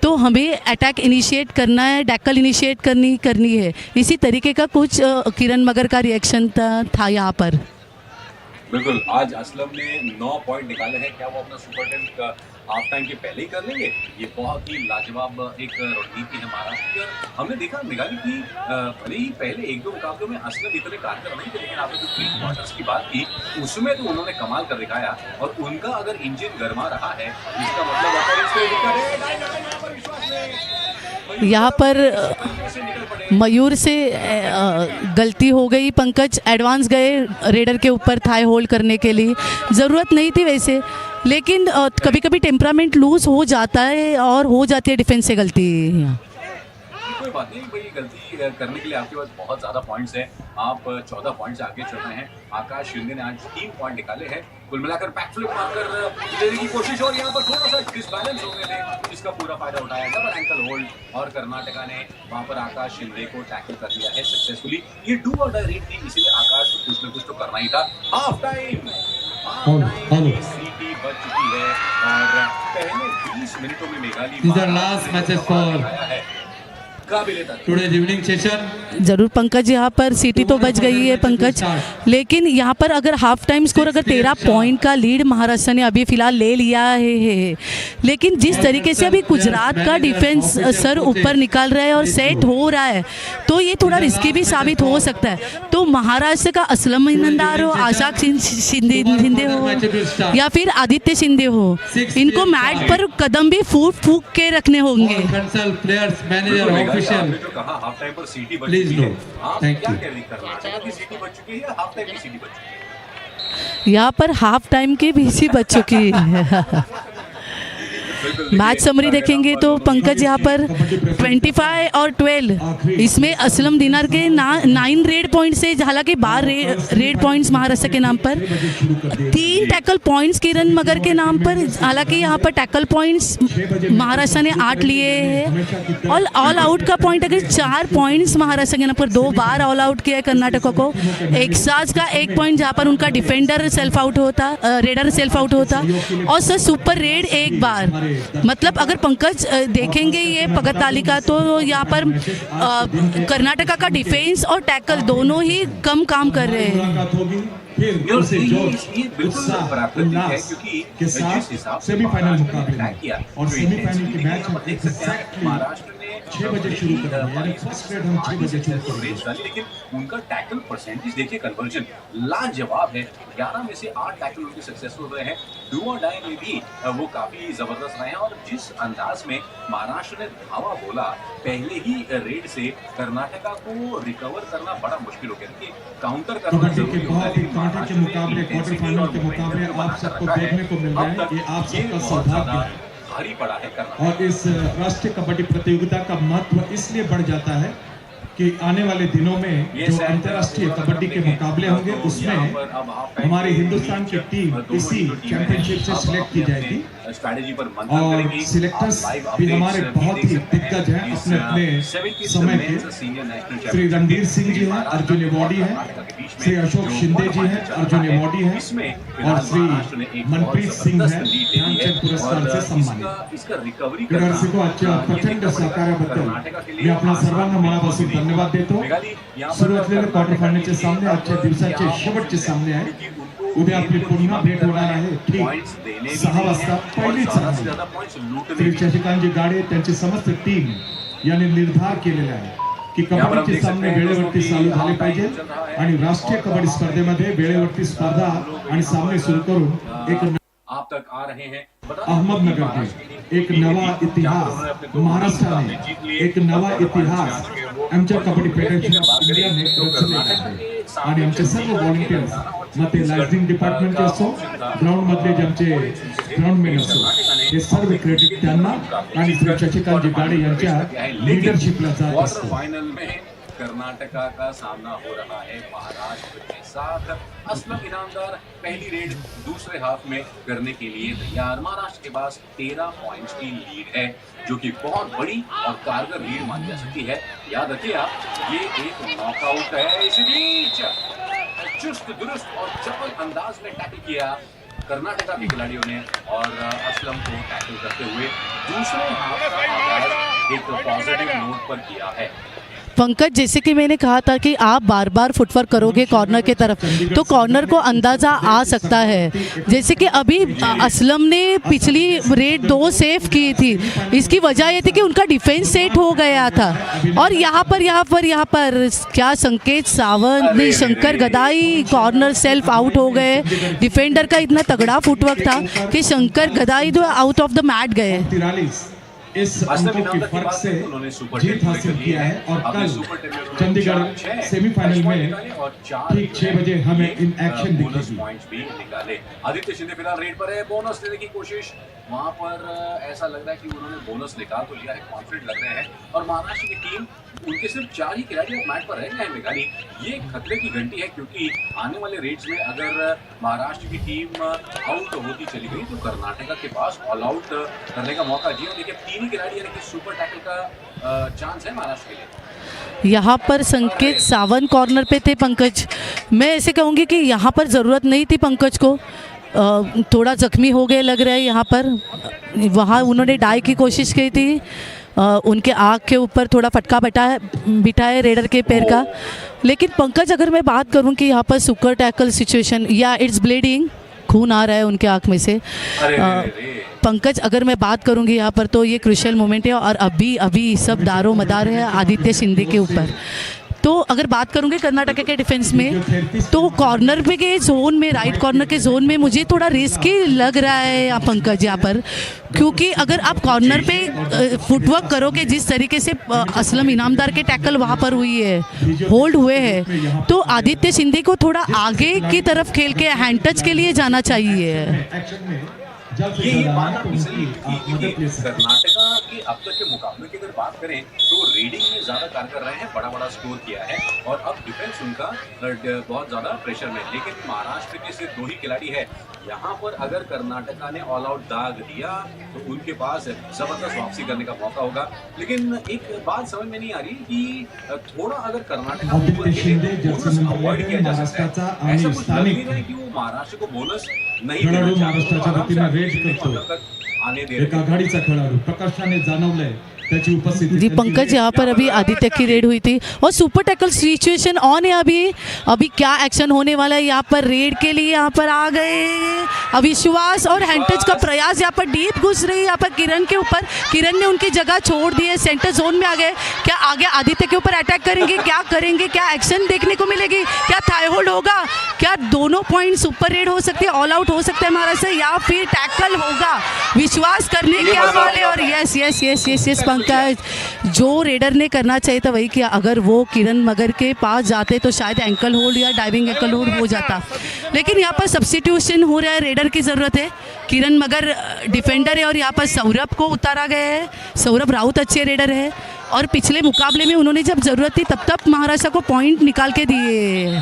तो हमें अटैक इनिशिएट करना है, टैकल इनिशिएट करनी है। इसी तरीके का कुछ किरण मगर का रिएक्शन था यहाँ पर। बिल्कुल, आज असलम ने 9 पॉइंट निकाले हैं। क्या वो अपना सुपर 10 हाफ टाइम के पहले ही कर लेंगे? ये बहुत ही लाजवाब एक रणनीति है महाराष्ट्र की। हमने देखा मेघालय की भले ही पहले 1-2 मुकाबलों में असलम इतने कारगर नहीं थे, लेकिन आपने जो प्री क्वार्टर्स की बात की उसमें तो उन्होंने कमाल कर दिखाया। और उनका अगर इंजन गरमा रहा है, इसका मतलब यहाँ पर मयूर से गलती हो गई पंकज, एडवांस गए रेडर के ऊपर थाई होल्ड करने के लिए, ज़रूरत नहीं थी वैसे, लेकिन कभी कभी टेम्परामेंट लूज हो जाता है और हो जाती है डिफेंस से गलती। कोई बात नहीं भाई, गलती करने के लिए आपके पास बहुत ज़्यादा पॉइंट्स हैं। आप 14 पॉइंट से आगे चल रहे हैं। आकाश शिंदे ने आज 3 पॉइंट निकाले हैं। कुल मिलाकर बैकफ्लिप मारकर लेने की कोशिश, और यहाँ पर थोड़ा सा डिसबैलेंस हो गए थे, जिसका पूरा फायदा उठाया डबल एंकल होल्ड, और कर्नाटका ने वहाँ पर आकाश शिंदे को टैकल कर दिया है सक्सेसफुली। ये डू और डाई रेड थी, इसीलिए आकाश को कुछ न कुछ तो करना ही था। हाफ टाइम सीटी बच चुकी है और पहले 20 मिनटों में मेघालय टुडेज इवनिंग सेशन। जरूर पंकज, यहाँ पर सीटी तो बच गई है पंकज, लेकिन यहाँ पर अगर हाफ टाइम स्कोर अगर 13 पॉइंट का लीड महाराष्ट्र ने अभी फिलहाल ले लिया है, लेकिन जिस तरीके से अभी गुजरात का डिफेंस सर ऊपर निकाल रहा है और सेट हो रहा है, तो ये थोड़ा रिस्की भी साबित हो सकता है। तो महाराष्ट्र का असलम नंदार हो, आशा शिंदे हो या फिर आदित्य शिंदे हो, इनको मैट पर कदम भी फूक के रखने होंगे। आपने जो कहा हाफ टाइम पर सीटी बच चुकी है, आप क्या कह रही हैं? कर्नाटक की सीटी बच चुकी है या हाफ टाइम की सीटी बच चुकी है? यहाँ पर हाफ टाइम की भी सी बच चुकी है। मैच समरी देखेंगे तो पंकज यहाँ पर 25 और 12, इसमें असलम दिनार के 9 रेड पॉइंट से, हालांकि 12 रेड पॉइंट्स महाराष्ट्र के नाम पर, 3 टैकल पॉइंट्स किरण मगर के नाम पर, हालांकि यहाँ पर टैकल पॉइंट्स महाराष्ट्र ने 8 लिए हैं। ऑल आउट का पॉइंट अगर 4 पॉइंट्स महाराष्ट्र के नाम पर, 2 बार ऑल आउट किया है कर्नाटक को। एक्साज का 1 पॉइंट जहाँ पर उनका डिफेंडर सेल्फ आउट होता, रेडर सेल्फ आउट होता, और सर सुपर रेड 1 बार। मतलब अगर पंकज देखेंगे ये पगत तालिका, तो यहाँ पर कर्नाटका का डिफेंस और टैकल दोनों ही कम काम कर रहे हैं। ये बिल्कुल प्राकृतिक है, क्योंकि जिस हिसाब से सेमीफाइनल मुकाबले किया और सेमीफाइनल के मैच में देख सकते हैं महाराष्ट्र ने 6 बजे शुरू करेंगे, यानी फर्स्ट रेड हम 6 बजे शुरू करेंगे। रेस डाली, लेकिन उनका टैकल परसेंटेज देखिए, कन्वर्जन लाजवाब है। 11 में से 8 टैकल उनके सक्सेसफुल रहे हैं। डू और डाई में भी वो काफी जबरदस्त रहे हैं। और जिस अंदाज में महाराष्ट्र ने धावा बोला, पहले ही रेड से कर्नाटका को रिकवर करना बड़ा मुश्किल हो गया। देखिए, काउंटर करना कबड्डी के जरूरी बहुत होता ही है, कांटे के मुकाबले, क्वार्टर फाइनल के मुकाबले आप सबको देखने को मिल रहा है। ये आप सबका सौभाग्य है। भारी पड़ा है कर्नाटक। और इस राष्ट्रीय कबड्डी प्रतियोगिता का महत्व इसलिए बढ़ जाता है कि आने वाले दिनों में जो अंतर्राष्ट्रीय कबड्डी के मुकाबले होंगे उसमें हमारी हिंदुस्तान की टीम इसी चैंपियनशिप से सिलेक्ट की जाएगी। स्ट्रैटेजी पर और सिलेक्टर्स भी हमारे बहुत ही दिग्गज हैं अपने अपने समय के। श्री रणधीर सिंह जी हैं, अर्जुन अवॉर्डी हैं। श्री अशोक शिंदे जी हैं, अर्जुन अवॉर्डी हैं। और श्री मनप्रीत सिंह हैं, ध्यानचंद पुरस्कार से सम्मानित। दर्शकों, प्रचंड सहकार्याबद्दल मी आपला सर्वांना मनापासून धन्यवाद देतो। सुरू असलेले क्वार्टर फायनलचे सामने आजच्या दिवसाचे शेवटचे सामने आहेत। उद्या आपली पुन्हा भेट होणार आहे ठीक 6 वाजता पहिलीच सामना। श्री शशिकांतजी गाडे त्यांची समस्त टीम यांनी निर्धार केलेला आहे की कबड्डीचे सामने वेळेवरती चालू झाले पाहिजे आणि राष्ट्रीय कबड्डी स्पर्धेमध्ये वेळेवरती स्पर्धा आणि सामने सुरू करून एक आप तक आ रहे हैं। अहमदनगर के एक नवा इतिहास महाराष्ट्राने एक नवा इतिहास आमच्या कबड्डी फेडरेशन ऑफ इंडियाने रचलेला आहे। आणि आमचे सर्व व्हॉलंटियर्स, मग ते लाइटिंग डिपार्टमेंटचे असो, ग्राउंड मधले जे आमचे ग्राउंडमॅन असो, हे सर्व क्रेडिट त्यांना आणि श्री शशिकांतजी गाडे यांच्या लीडरशिपला जात असतं। फाइनल में कर्नाटका का सामना हो रहा है महाराष्ट्र के साथ। असलम इनामदार पहली रेड दूसरे हाफ में करने के लिए तैयार। महाराष्ट्र के पास 13 पॉइंट्स की लीड है, जो कि बहुत बड़ी और कारगर लीड मानी जा सकती है। याद रखिए आप, ये एक नॉकआउट है। इस बीच चुस्त दुरुस्त और चपल अंदाज में टैकल किया कर्नाटका के खिलाड़ियों ने और असलम को टैकल करते हुए दूसरे हाफ का आगाज एक पॉजिटिव नोट पर किया है। पंकज, जैसे कि मैंने कहा था कि आप बार बार फुटवर्क करोगे कॉर्नर के तरफ तो कॉर्नर को अंदाज़ा आ सकता है। जैसे कि अभी असलम ने पिछली रेड 2 सेव की थी, इसकी वजह ये थी कि उनका डिफेंस सेट हो गया था। और यहाँ पर क्या संकेत सावंत ने, Shankar Gadai corner self out हो गए। डिफेंडर का इतना तगड़ा फुटवर्क था कि शंकर गदाई जो आउट ऑफ द मैट गए। इस अंकों के फर्क से जीत हासिल किया है। और कल चंडीगढ़ सेमीफाइनल में ठीक 6 बजे हमें इन एक्शन दिखेगी। आदित्य शिंदे फिलहाल रेड पर है, बोनस लेने की कोशिश। वहां पर ऐसा लग रहा है कि उन्होंने बोनस निकाल तो लिया है, कॉन्फिडेंट लग रहे हैं। और महाराष्ट्र की टीम, उनके सिर्फ 4 ही खिलाड़ी मैच पर रह गए हैं मेघाली। ये खतरे की घंटी है, क्योंकि आने वाले रेड्स में अगर महाराष्ट्र की टीम आउट होती चली गई तो कर्नाटका के पास ऑल आउट करने का मौका। जी देखिए, 3 ही खिलाड़ी यानी कि सुपर टैकल का चांस है महाराष्ट्र के लिए। यहाँ पर संकेत सावंत कॉर्नर पे थे पंकज। मैं ऐसे कहूँगी कि यहाँ पर ज़रूरत नहीं थी पंकज को, थोड़ा जख्मी हो गए लग रहा है यहाँ पर। वहाँ उन्होंने डाई की कोशिश की थी, उनके आँख के ऊपर थोड़ा फटका बिठाए रेडर के पैर का। लेकिन पंकज, अगर मैं बात करूँ कि यहाँ पर सुपर टैकल सिचुएशन या इट्स ब्लीडिंग, खून आ रहा है उनके आँख में से। पंकज, अगर मैं बात करूंगी यहाँ पर तो ये क्रुशियल मोमेंट है और अभी सब दारो मदार है आदित्य शिंदे के ऊपर। तो अगर बात करूंगी कर्नाटका के डिफेंस में तो कॉर्नर पे के जोन में, राइट कॉर्नर के जोन में मुझे थोड़ा रिस्की लग रहा है पंकज यहाँ पर, क्योंकि अगर आप कॉर्नर पे फुटवर्क करोगे जिस तरीके से असलम इनामदार के टैकल वहाँ पर हुई है, होल्ड हुए हैं, तो आदित्य शिंदे को थोड़ा आगे की तरफ खेल के हैंड टच के लिए जाना चाहिए। ये बात इसलिए कि कर्नाटका के अब तक के मुकाबले की अगर बात करें तो रेडिंग में ज़्यादा कारगर रहे हैं, बड़ा स्कोर किया है और अब डिफेंस उनका बहुत ज़्यादा प्रेशर में। लेकिन महाराष्ट्र के सिर्फ 2 ही खिलाड़ी है। यहाँ पर अगर कर्नाटका ने ऑल आउट दाग दिया तो उनके पास ज़बरदस्त वापसी करने का मौका होगा। लेकिन एक बात समझ में नहीं आ रही कि थोड़ा अगर कर्नाटका अवॉइड किया जा सकता है, ऐसा कुछ लग नहीं रहा है कि वो महाराष्ट्र को बोनस नहीं देना महाराष्ट्राच्या वतीने रेड करतो। एक आघाडीचा खेळाडू प्रकाशाने जाणवलंय त्याची उपस्थिती जी पंकज, यहाँ पर अभी आदित्य की रेड हुई थी और सुपर टैकल सिचुएशन ऑन है। अभी क्या एक्शन होने वाला है यहाँ पर? रेड के लिए यहाँ पर आ गए अविश्वास और हैंडटच का प्रयास, यहाँ पर डीप घुस रही है यहाँ पर किरण के ऊपर। किरण ने उनकी जगह छोड़ दी है, सेंटर जोन में आ गए। क्या आगे आदित्य के ऊपर अटैक करेंगे? क्या करेंगे? क्या एक्शन देखने को मिलेगी? क्या थाई होल्ड होगा? क्या दोनों पॉइंट सुपर रेड हो सकती है, ऑल आउट हो सकता है महाराष्ट्र, या फिर टैकल होगा? विश्वास करने क्या वाले। और yes yes yes yes yes Pankaj, जो रेडर ने करना चाहिए था वही किया। अगर वो किरण मगर के पास जाते तो शायद एंकल होल्ड या डाइविंग एंकल होल्ड हो जाता, लेकिन यहाँ पर सब्स्टिट्यूशन हो रहा है। रेडर की ज़रूरत है। किरण मगर डिफेंडर है और यहाँ पर सौरभ को उतारा गया है। सौरभ राउत अच्छे रेडर है और पिछले मुकाबले में उन्होंने जब ज़रूरत थी तब महाराष्ट्र को पॉइंट निकाल के दिए।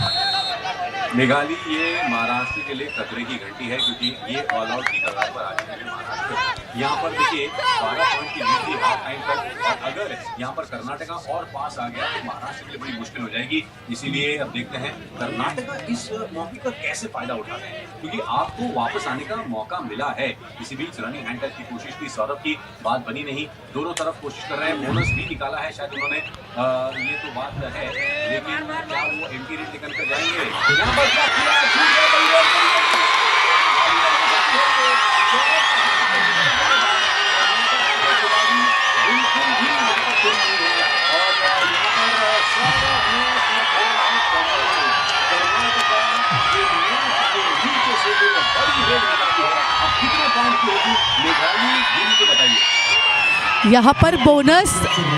मेघाली, ये महाराष्ट्र के लिए खतरे की घंटी है, क्योंकि ये ऑल आउट की कगार पर आ चुके हैं महाराष्ट्र। यहाँ पर देखिए 12 पॉइंट की लीड थी हाफ टाइम तक, और अगर यहाँ पर कर्नाटका और पास आ गया तो महाराष्ट्र के लिए बड़ी मुश्किल हो जाएगी। इसीलिए अब देखते हैं कर्नाटका इस मौके का कैसे फायदा उठाते हैं, क्योंकि आपको वापस आने का मौका मिला है। इसी बीच रनिंग हैंड टच की कोशिश की, सौरभ की बात बनी नहीं। दोनों तरफ कोशिश कर रहे हैं, बोनस भी निकाला है शायद उन्होंने, ये तो बात है, लेकिन क्या वो एम्प्टी रेट निकल कर जाएंगे? यहाँ पर क्या किया? छूट गया, बड़ी रेड, बड़ी रेड। यहाँ पर बोनस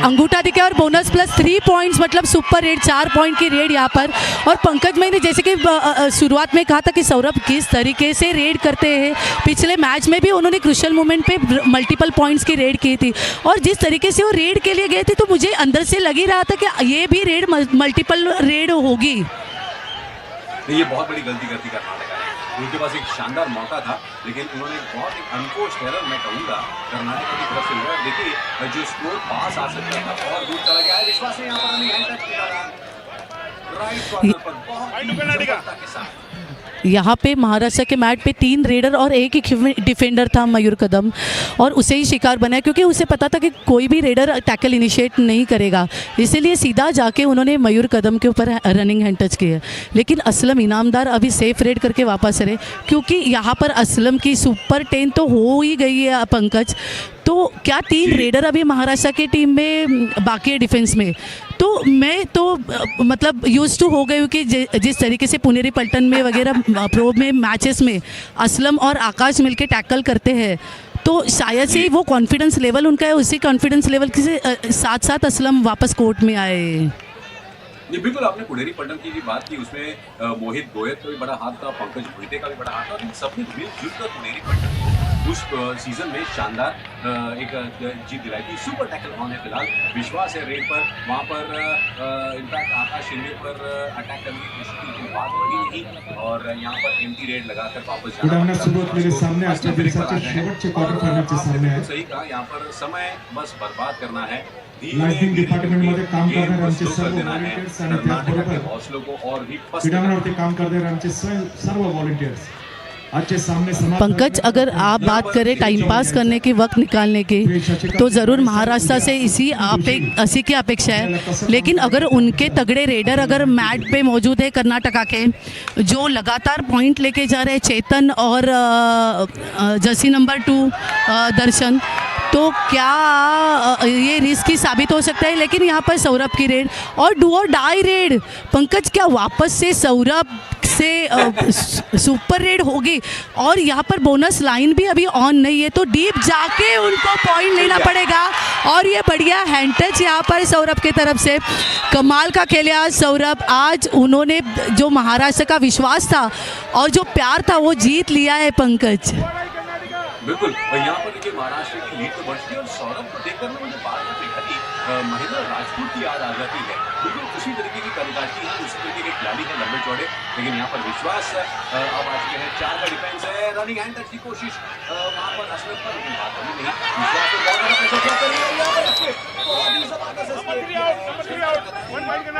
अंगूठा दिखे और बोनस प्लस 3 पॉइंट्स, मतलब सुपर रेड, 4 पॉइंट की रेड यहाँ पर। और पंकज, मैंने जैसे कि शुरुआत में कहा था कि सौरभ किस तरीके से रेड करते हैं, पिछले मैच में भी उन्होंने क्रूशियल मोमेंट पे मल्टीपल पॉइंट्स की रेड की थी, और जिस तरीके से वो रेड के लिए गए थे तो मुझे अंदर से लग ही रहा था कि ये भी रेड मल्टीपल रेड होगी। ये बहुत बड़ी गलती करती कर्नाटका ने। उनके पास एक शानदार मौका था, लेकिन उन्होंने बहुत एक अनकोच एरर, मैं कहूँगा, कर्नाटका की तरफ से हुआ। देखिए जो स्कोर पास आ सकता था और दूर चला गया है। विश्वास ने यहाँ पर रनिंग हैंड टच निकाला राइट कॉर्नर पर बहुत जबरदस्ती के साथ। यहाँ पे महाराष्ट्र के मैट पे 3 रेडर और एक ही डिफेंडर था मयूर कदम, और उसे ही शिकार बनाया क्योंकि उसे पता था कि कोई भी रेडर टैकल इनिशिएट नहीं करेगा, इसीलिए सीधा जाके उन्होंने मयूर कदम के ऊपर रनिंग हैंड टच किया। लेकिन असलम इनामदार अभी सेफ रेड करके वापस रहे, क्योंकि यहाँ पर असलम की सुपर 10 तो हो ही गई है पंकज। तो क्या 3 रेडर अभी महाराष्ट्र की टीम में बाकी है डिफेंस में। तो मैं तो मतलब यूज टू हो गई हूँ कि जिस तरीके से पुनेरी पल्टन में वगैरह प्रो में मैचेस में असलम और आकाश मिलके टैकल करते हैं, तो शायद से वो कॉन्फिडेंस लेवल उनका है, उसी कॉन्फिडेंस लेवल के साथ साथ असलम वापस कोर्ट में आए। जी बिल्कुल, आपने पुनेरी पल्टन की भी बात की, उसमें मोहित गोयत का भी बड़ा हाथ था, पंकज भुईटे का भी बड़ा हाथ था, इन सबने मिलजुल कर पुनेरी पल्टन उस सीजन में शानदार एक जीत दिलाई थी। सुपर टैकल ऑन है फिलहाल, विश्वास है रेड पर, वहाँ पर इनफैक्ट आकाश शिंदे पर अटैक करने की कोशिश की, लेकिन बात बनी नहीं, और यहाँ पर एम्प्टी रेड लगाकर वापस सही कहा। यहाँ पर समय बस बर्बाद करना है, लाइटिंग डिपार्टमेंटमध्ये काम करणारे आमचे सर्व व्हॉलंटियर्स आणि त्याचबरोबर हौसलों को और भी क्रीडांगणावरती काम करणारे आमचे सर्व व्हॉलंटियर्स आजचे सामने समाप्त। पंकज, अगर आप बात करें टाइम पास करने की, वक्त निकालने की, तो ज़रूर महाराष्ट्र से इसी की अपेक्षा है, लेकिन अगर उनके तगड़े रेडर अगर मैट पे मौजूद है कर्नाटका के, जो लगातार पॉइंट लेके जा रहे हैं, चेतन और जर्सी नंबर 2 दर्शन, तो क्या ये रिस्की साबित हो सकता है। लेकिन यहाँ पर सौरभ की रेड और डू और डाई रेड, पंकज क्या वापस से सौरभ से सुपर रेड होगी, और यहाँ पर बोनस लाइन भी अभी ऑन नहीं है, तो डीप जाके उनको पॉइंट लेना पड़ेगा। और ये बढ़िया हैंड टच यहाँ पर सौरभ की तरफ से, कमाल का खेले आज सौरभ। आज उन्होंने जो महाराष्ट्र का विश्वास था और जो प्यार था वो जीत लिया है पंकज। बिल्कुल, और यहाँ पर देखिए महाराष्ट्र की लीड तो बढ़ चुकी है, और सौरभ को देखकर ना मुझे बात महेंद्र राजपूत की याद आ जाती है। बिल्कुल उसी तरीके की कदकाठी है, उसी तरीके के खिलाड़ी हैं, लंबे चौड़े, लेकिन यहाँ पर विश्वास अब आ चुके हैं। 4 का डिफेंस है, रनिंग हैंड टच की कोशिश वहाँ पर असलम पर, लेकिन बात अभी नहीं। विश्वास को बहुत ज़्यादा प्रेशर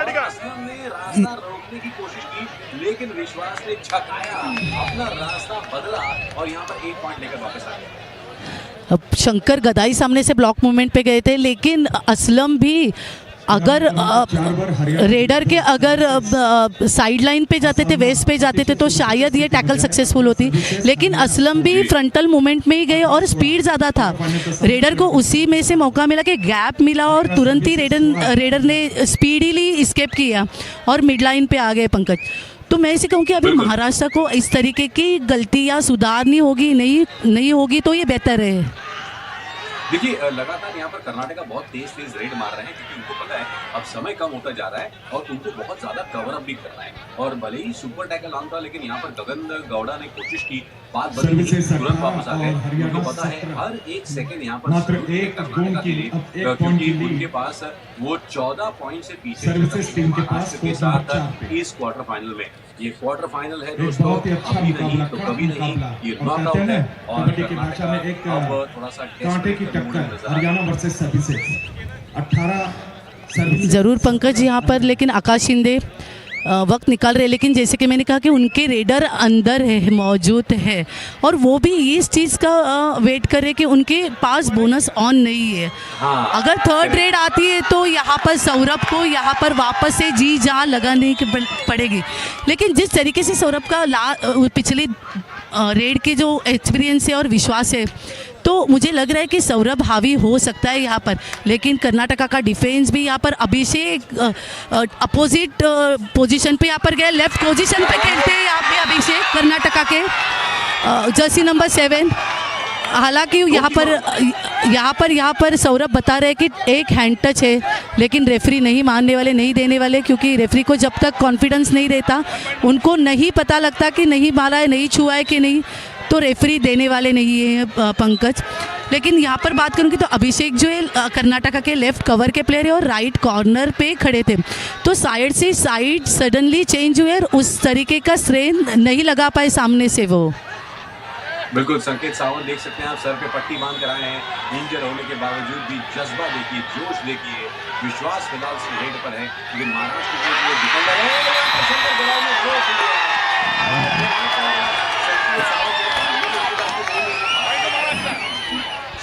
किया, असलम ने रास्ता रोकने की कोशिश की, लेकिन विश्वास ने छकाया, अपना रास्ता बदला और यहाँ पर 1 पॉइंट लेकर वापस आ गया। अब शंकर गदाई सामने से ब्लॉक मूवमेंट पे गए थे, लेकिन असलम भी अगर रेडर के अगर साइड लाइन पे जाते थे, वेस्ट पे जाते थे, तो शायद ये टैकल सक्सेसफुल होती, लेकिन असलम भी फ्रंटल मूवमेंट में ही गए और स्पीड ज़्यादा था। रेडर को उसी में से मौका मिला कि गैप मिला और तुरंत ही रेडर ने स्पीडीली स्केप किया और मिड लाइन पे आ गए पंकज। तो मैं इसे कहूँ कि अभी महाराष्ट्र को इस तरीके की गलतियाँ सुधारनी होगी, नहीं होगी तो ये बेहतर है। देखिए लगातार यहाँ पर कर्नाटका बहुत तेज रेड मार रहे हैं, क्योंकि उनको पता है अब समय कम होता जा रहा है और उनको बहुत ज्यादा कवर अप भी करना है। और भले ही सुपर टैकल ऑन था, लेकिन यहाँ पर गगन गौड़ा ने कोशिश की, बात बदली, तुरंत वापस आ गए। उनको पता है हर एक सेकंड यहाँ पर कर्नाटका के लिए, क्योंकि उनके पास वो 14 पॉइंट से पीछे के साथ इस क्वार्टर फाइनल में। ये क्वार्टर फाइनल है दोस्तों, अभी नहीं तो कभी नहीं, ये नॉकआउट है। और कर्नाटका अब थोड़ा सा कांटे की टक्कर हरियाणा वर्सेस सर्विसेज 18 सर्विसेज ज़रूर पंकज यहाँ पर, लेकिन आकाश शिंदे वक्त निकाल रहे, लेकिन जैसे कि मैंने कहा कि उनके रेडर अंदर है, मौजूद है, और वो भी इस चीज़ का वेट कर रहे कि उनके पास बोनस ऑन नहीं है। अगर थर्ड रेड आती है तो यहाँ पर सौरभ को यहाँ पर वापस से जी जान लगाने की पड़ेगी। लेकिन जिस तरीके से सौरभ का पिछले रेड के जो एक्सपीरियंस है और विश्वास है, तो मुझे लग रहा है कि सौरभ हावी हो सकता है यहाँ पर। लेकिन कर्नाटका का डिफेंस भी यहाँ पर अभिषेक अपोजिट पोजीशन पे यहाँ पर गए, लेफ्ट पोजीशन पे खेलते हैं यहाँ पे अभिषेक, कर्नाटका के जर्सी नंबर 7। हालांकि यहाँ पर सौरभ बता रहे हैं कि एक हैंड टच है, लेकिन रेफरी नहीं मानने वाले, नहीं देने वाले, क्योंकि रेफरी को जब तक कॉन्फिडेंस नहीं रहता, उनको नहीं पता लगता कि नहीं मारा है, नहीं छुआ है कि नहीं, तो रेफरी देने वाले नहीं है पंकज। लेकिन यहाँ पर बात करूँगी तो अभिषेक जो है कर्नाटका के लेफ्ट कवर के प्लेयर है और राइट कॉर्नर पे खड़े थे, तो साइड से साइड सडनली चेंज हुए और उस तरीके का स्ट्रेन नहीं लगा पाए सामने से वो। बिल्कुल संकेत सावंत देख सकते हैं आप, सर पे पट्टी बांध कर आए हैं, इंजर होने के बावजूद भी जज्बा देखिए, जोश देखिए, विश्वास फिलहाल से रेड पर है। लेकिन महाराष्ट्र के जो डिफेंडर है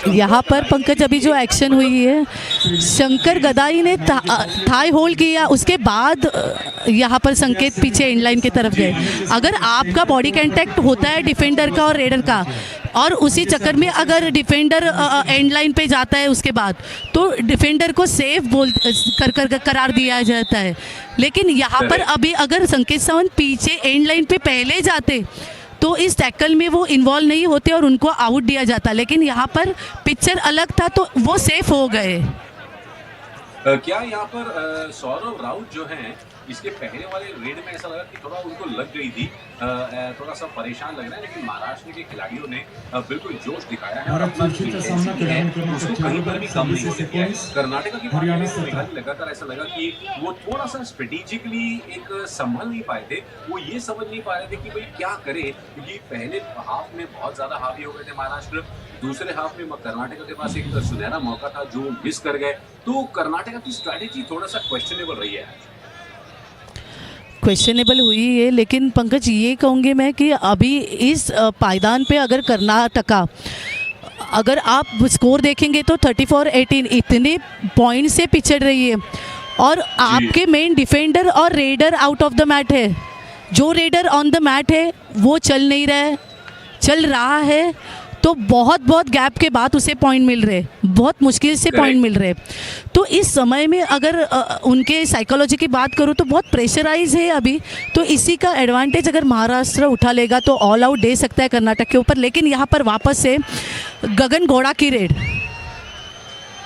यहाँ पर पंकज अभी जो एक्शन हुई है, शंकर गदाई ने थाई होल्ड किया, उसके बाद यहाँ पर संकेत पीछे एंड लाइन की तरफ गए। अगर आपका बॉडी कांटेक्ट होता है डिफेंडर का और रेडर का, और उसी चक्कर में अगर डिफेंडर एंड लाइन पे जाता है उसके बाद, तो डिफेंडर को सेफ करार दिया जाता है। लेकिन यहाँ पर अभी अगर संकेत सावंत पीछे एंड लाइन पे पहले जाते तो इस टैकल में वो इन्वॉल्व नहीं होते और उनको आउट दिया जाता, लेकिन यहाँ पर पिक्चर अलग था तो वो सेफ हो गए। क्या यहाँ पर सौरभ राउत जो हैं, इसके पहले वाले रेड में ऐसा लगा कि थोड़ा उनको लग गई थी, थोड़ा सा परेशान लग रहा है, लेकिन महाराष्ट्र के खिलाड़ियों ने बिल्कुल जोश दिखाया है और अपना उसको कहीं पर भी कम नहीं होने दिया है। कर्नाटका की लगातार ऐसा लगा कि वो थोड़ा सा स्ट्रेटेजिकली एक संभल नहीं पाए थे, वो ये समझ नहीं पा रहे थे कि भाई क्या करे, क्योंकि पहले हाफ में बहुत ज्यादा हावी हो गए थे महाराष्ट्र, दूसरे हाफ में कर्नाटका के पास एक सुनहरा मौका था जो मिस कर गए। तो कर्नाटका की स्ट्रैटेजी थोड़ा सा क्वेश्चनेबल रही है, क्वेश्चनेबल हुई है। लेकिन पंकज ये कहूँगी मैं कि अभी इस पायदान पे अगर कर्नाटका, अगर आप स्कोर देखेंगे तो 34-18 इतने पॉइंट से पिछड़ रही है, और आपके मेन डिफेंडर और raider out of the mat है। जो रेडर ऑन द मैट है वो चल रहा है, तो बहुत गैप के बाद उसे पॉइंट मिल रहे, बहुत मुश्किल से पॉइंट मिल रहे। तो इस समय में अगर उनके साइकोलॉजी की बात करूँ तो बहुत प्रेशराइज है अभी, तो इसी का एडवांटेज अगर महाराष्ट्र उठा लेगा तो ऑल आउट दे सकता है कर्नाटक के ऊपर। लेकिन यहाँ पर वापस से गगन गौड़ा की रेड,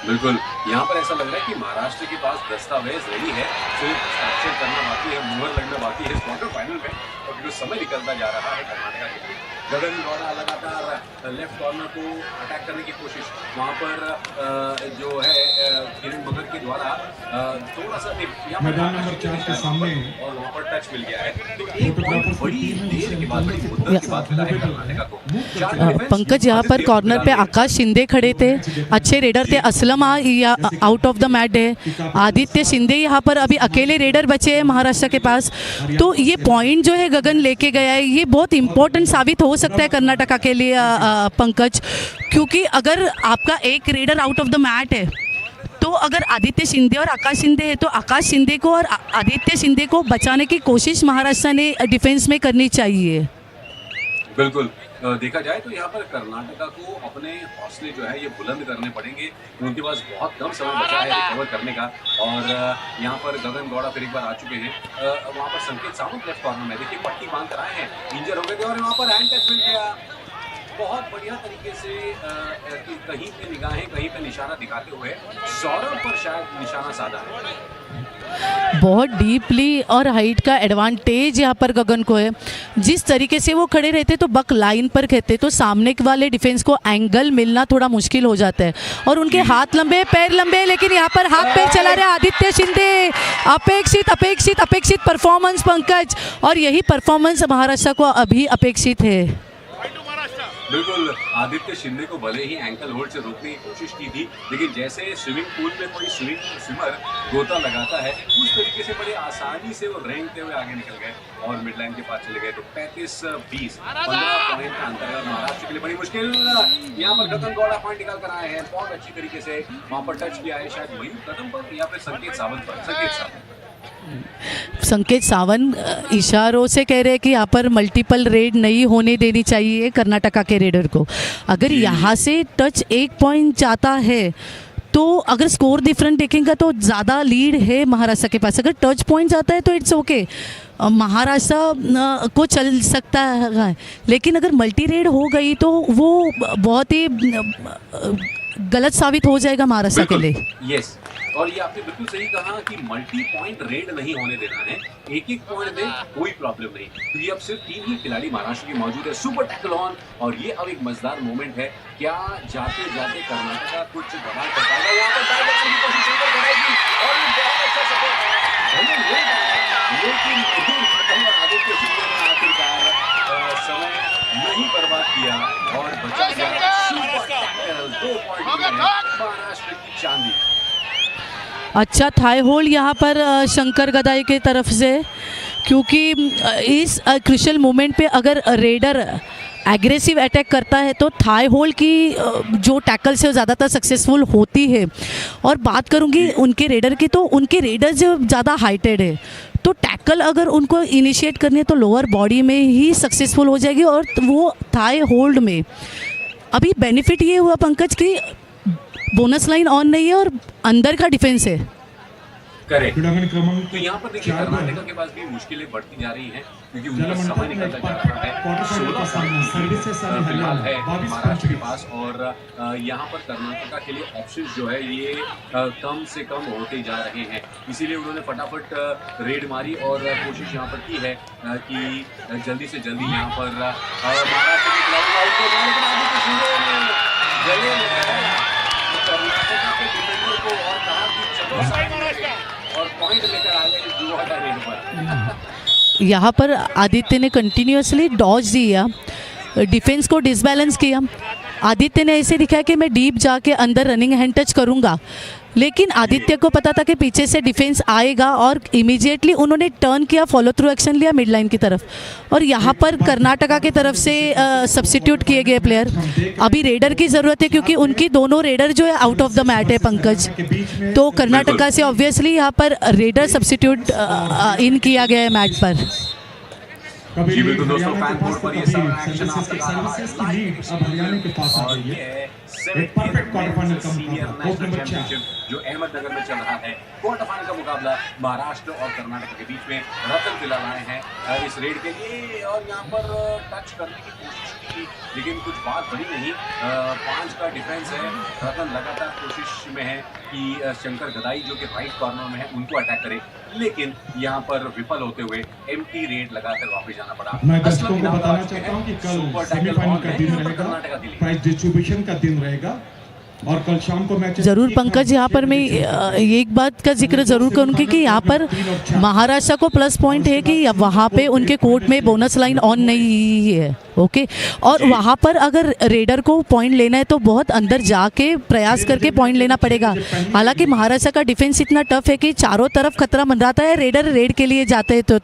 बिल्कुल यहाँ पर ऐसा लग रहा है कि महाराष्ट्र के पास दस्तावेज रेडी है, सिर्फ हस्ताक्षर करना बाकी है, मुहर लगना बाकी है इस क्वार्टर फाइनल में, और जो समय निकलता जा रहा है कर्नाटका के लिए। गगन गौड़ा लगातार लेफ्ट कॉर्नर को अटैक करने की कोशिश, वहाँ पर जो है किरण मगर के द्वारा थोड़ा सा मैदान नंबर 4 के सामने और वहाँ पर टच मिल गया है। तो एक पॉइंट बड़ी देर के बाद, बड़ी मुद्दत के बाद मिला है कर्नाटका को। पंकज यहाँ पर कॉर्नर पे आकाश शिंदे खड़े थे, अच्छे रेडर थे, Aslam out of the mat है, आदित्य शिंदे यहाँ पर अभी अकेले रेडर बचे हैं महाराष्ट्र के पास। तो ये पॉइंट जो है गगन लेके गया है, ये बहुत इंपॉर्टेंट साबित हो सकता है कर्नाटका के लिए पंकज, क्योंकि अगर आपका एक raider out of the mat है तो अगर आदित्य शिंदे और आकाश शिंदे है तो आकाश शिंदे को और आदित्य शिंदे को बचाने की कोशिश महाराष्ट्र ने डिफेंस में करनी चाहिए। बिल्कुल देखा जाए तो यहाँ पर कर्नाटका को अपने हौसले जो है ये बुलंद करने पड़ेंगे। उनके पास बहुत कम समय बचा है रिकवर करने का और यहाँ पर गगन गौड़ा फिर एक बार आ चुके हैं। वहाँ पर संकेत सावंत लेफ्ट कॉर्नर में देखिए पट्टी बांध कर आए हैं, इंजर हो गए थे और वहाँ पर हैंड टच मिल गया। बहुत बढ़िया तरीके से कहीं पे निगाहें कहीं पे निशाना दिखाते हुए सौरभ पर शायद निशाना साधा है। बहुत डीपली और हाइट का एडवांटेज यहाँ पर गगन को है। जिस तरीके से वो खड़े रहते तो बक लाइन पर कहते तो सामने वाले डिफेंस को एंगल मिलना थोड़ा मुश्किल हो जाता है और उनके हाथ लंबे पैर लंबे, लेकिन यहाँ पर हाथ पैर चला रहे आदित्य शिंदे। अपेक्षित अपेक्षित अपेक्षित परफॉर्मेंस पंकज, और यही परफॉर्मेंस महाराष्ट्र को अभी अपेक्षित है। बिल्कुल आदित्य शिंदे को भले ही एंकल होल्ड से रोकने की कोशिश की थी, लेकिन जैसे स्विमिंग पूल में कोई स्विमर गोता लगाता है उस तरीके से बड़े आसानी से वो रेंगते हुए आगे निकल गए और मिड लाइन के पास चले गए। तो 35-20 15 पॉइंट का अंतर है महाराष्ट्र के लिए बड़ी मुश्किल। यहाँ पर गगन गौड़ा पॉइंट निकाल कर आए हैं बहुत अच्छी तरीके से। वहाँ पर टच किया है शायद मयूर कदम पर या फिर संकेत सावंत पर। संकेत सावंत इशारों से कह रहे हैं कि यहाँ पर मल्टीपल रेड नहीं होने देनी चाहिए कर्नाटका के रेडर को। अगर यहाँ से टच 1 पॉइंट जाता है तो अगर स्कोर डिफरेंट देखेंगे तो ज़्यादा लीड है महाराष्ट्र के पास। अगर टच पॉइंट जाता है तो इट्स ओके, महाराष्ट्र को चल सकता है, लेकिन अगर मल्टी रेड हो गई तो वो बहुत ही गलत साबित हो जाएगा महाराष्ट्र के लिए। यस, और ये आपने बिल्कुल सही कहा कि मल्टी पॉइंट रेड नहीं होने देना है। एक एक पॉइंट में कोई प्रॉब्लम नहीं, क्योंकि अब सिर्फ 3 ही खिलाड़ी महाराष्ट्र के मौजूद है। सुपर टैकल ऑन, और ये अब एक मजेदार मोमेंट है। क्या जाते जाते कर्नाटका कुछ धमाल कर पाएगा? यहाँ पर टाइगर आने की कोशिश करेगी और ये बहुत अच्छा सपोर्ट है, लेकिन आदित्य शिंदे ने आखिरकार समय नहीं बर्बाद किया और बचा गया। सुपर टैकल 2 पॉइंट महाराष्ट्र की चांदी। अच्छा थाई होल्ड यहाँ पर शंकर गदाई की तरफ से, क्योंकि इस क्रिशल मोमेंट पे अगर रेडर एग्रेसिव अटैक करता है तो थाई होल्ड की जो टैकल से ज़्यादातर सक्सेसफुल होती है। और बात करूँगी उनके रेडर की, तो उनके रेडर जो ज़्यादा हाइटेड है तो टैकल अगर उनको इनिशिएट करनी है तो लोअर बॉडी में ही सक्सेसफुल हो जाएगी, और वो थाई होल्ड में अभी बेनिफिट ये हुआ पंकज की बोनस लाइन ऑन नहीं है और अंदर का डिफेंस है। करेक्ट। तो यहाँ पर देखिए कर्नाटका के पास भी मुश्किलें बढ़ती जा रही हैं, क्योंकि उनका समय निकलता जा रहा है। 16 फिलहाल है महाराष्ट्र के पास, और यहाँ पर कर्नाटका के लिए ऑप्शंस जो है ये कम से कम होते जा रहे हैं। इसीलिए उन्होंने फटाफट रेड मारी और कोशिश यहाँ पर की है कि जल्दी से जल्दी यहाँ पर महाराष्ट्र के कर्नाटका के डिफेंडर को और कहा कि चलो और पॉइंट लेकर आ गए जुआ रेड पर। यहाँ पर आदित्य ने कंटिन्यूसली डॉज दिया, डिफेंस को डिसबैलेंस किया। आदित्य ने ऐसे दिखाया कि मैं डीप जाके अंदर रनिंग हैंड टच करूँगा, लेकिन आदित्य को पता था कि पीछे से डिफेंस आएगा और इमीडिएटली उन्होंने टर्न किया, फॉलो थ्रू एक्शन लिया मिड लाइन की तरफ। और यहाँ पर कर्नाटका की तरफ से सब्स्टिट्यूट किए गए प्लेयर, अभी रेडर की ज़रूरत है क्योंकि उनकी दोनों रेडर जो है आउट ऑफ द मैट है पंकज। तो कर्नाटका से ऑब्वियसली यहाँ पर रेडर सब्स्टिट्यूट इन किया गया है मैट पर। जी बिल्कुल दोस्तों, फैन बोर्ड पर ये सब एक्शन अब हरियाणा के पास आ गई है। एक परफेक्ट क्वार्टर फाइनल का मुकाबला जो अहमदनगर में चल रहा है। क्वार्टर फाइनल का मुकाबला महाराष्ट्र और कर्नाटक के बीच में। रतन फिलहाल आए हैं इस रेड के लिए और यहाँ पर टच करने की कोशिश की, लेकिन कुछ बात बनी नहीं। 5 का डिफेंस है। रतन लगातार कोशिश में है कि शंकर गदाई जो कि राइट कॉर्नर में है उनको अटैक करे, लेकिन यहाँ पर विफल होते हुए एम्प्टी रेड लगाकर वापस जाना पड़ा। मैं दर्शकों को बताना चाहता हूँ कि कल सेमीफाइनल का दिन रहेगा, प्राइज डिस्ट्रीब्यूशन का दिन रहेगा और कल शाम को मैच जरूर पंकज। यहाँ पर मैं एक बात का जिक्र जरूर करूँगी कि यहाँ पर महाराष्ट्र को प्लस पॉइंट है कि वहाँ पे उनके कोर्ट में बोनस लाइन ऑन नहीं है, ओके। और वहाँ पर अगर रेडर को पॉइंट लेना है तो बहुत अंदर जाके प्रयास करके पॉइंट लेना पड़ेगा। हालांकि महाराष्ट्र का डिफेंस इतना टफ है कि चारों तरफ खतरा मंडराता है, रेडर रेड के लिए जाते हैं तो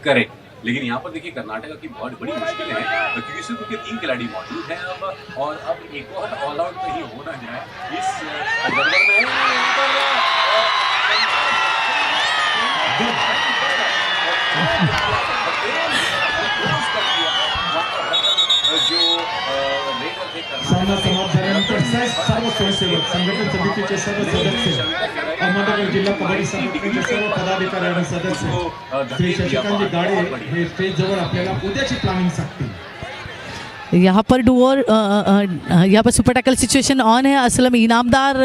करेक्ट। लेकिन यहाँ पर देखिए कर्नाटका की बहुत बड़ी मुश्किलें हैं क्योंकि सिर्फ उनके 3 खिलाड़ी मौजूद हैं अब, और अब एक और ऑल आउट कहीं हो ना जाए इस गड़बड़ में। जो सामना समाप्त झाल्यानंतर सर्व स्वयंसेवक संघटन समितीचे सर्व सदस्य अहमदनगर जिल्हा कबड्डी संघटनेचे सर्व पदाधिकारी आणि सदस्य श्री शशिकांतजी गाडे हे स्टेज जवळ आपल्याला उद्याची प्लॅनिंग सांगतील। यहाँ पर डुओर यहाँ पर सुपर टैकल सिचुएशन ऑन है। असलम इनामदार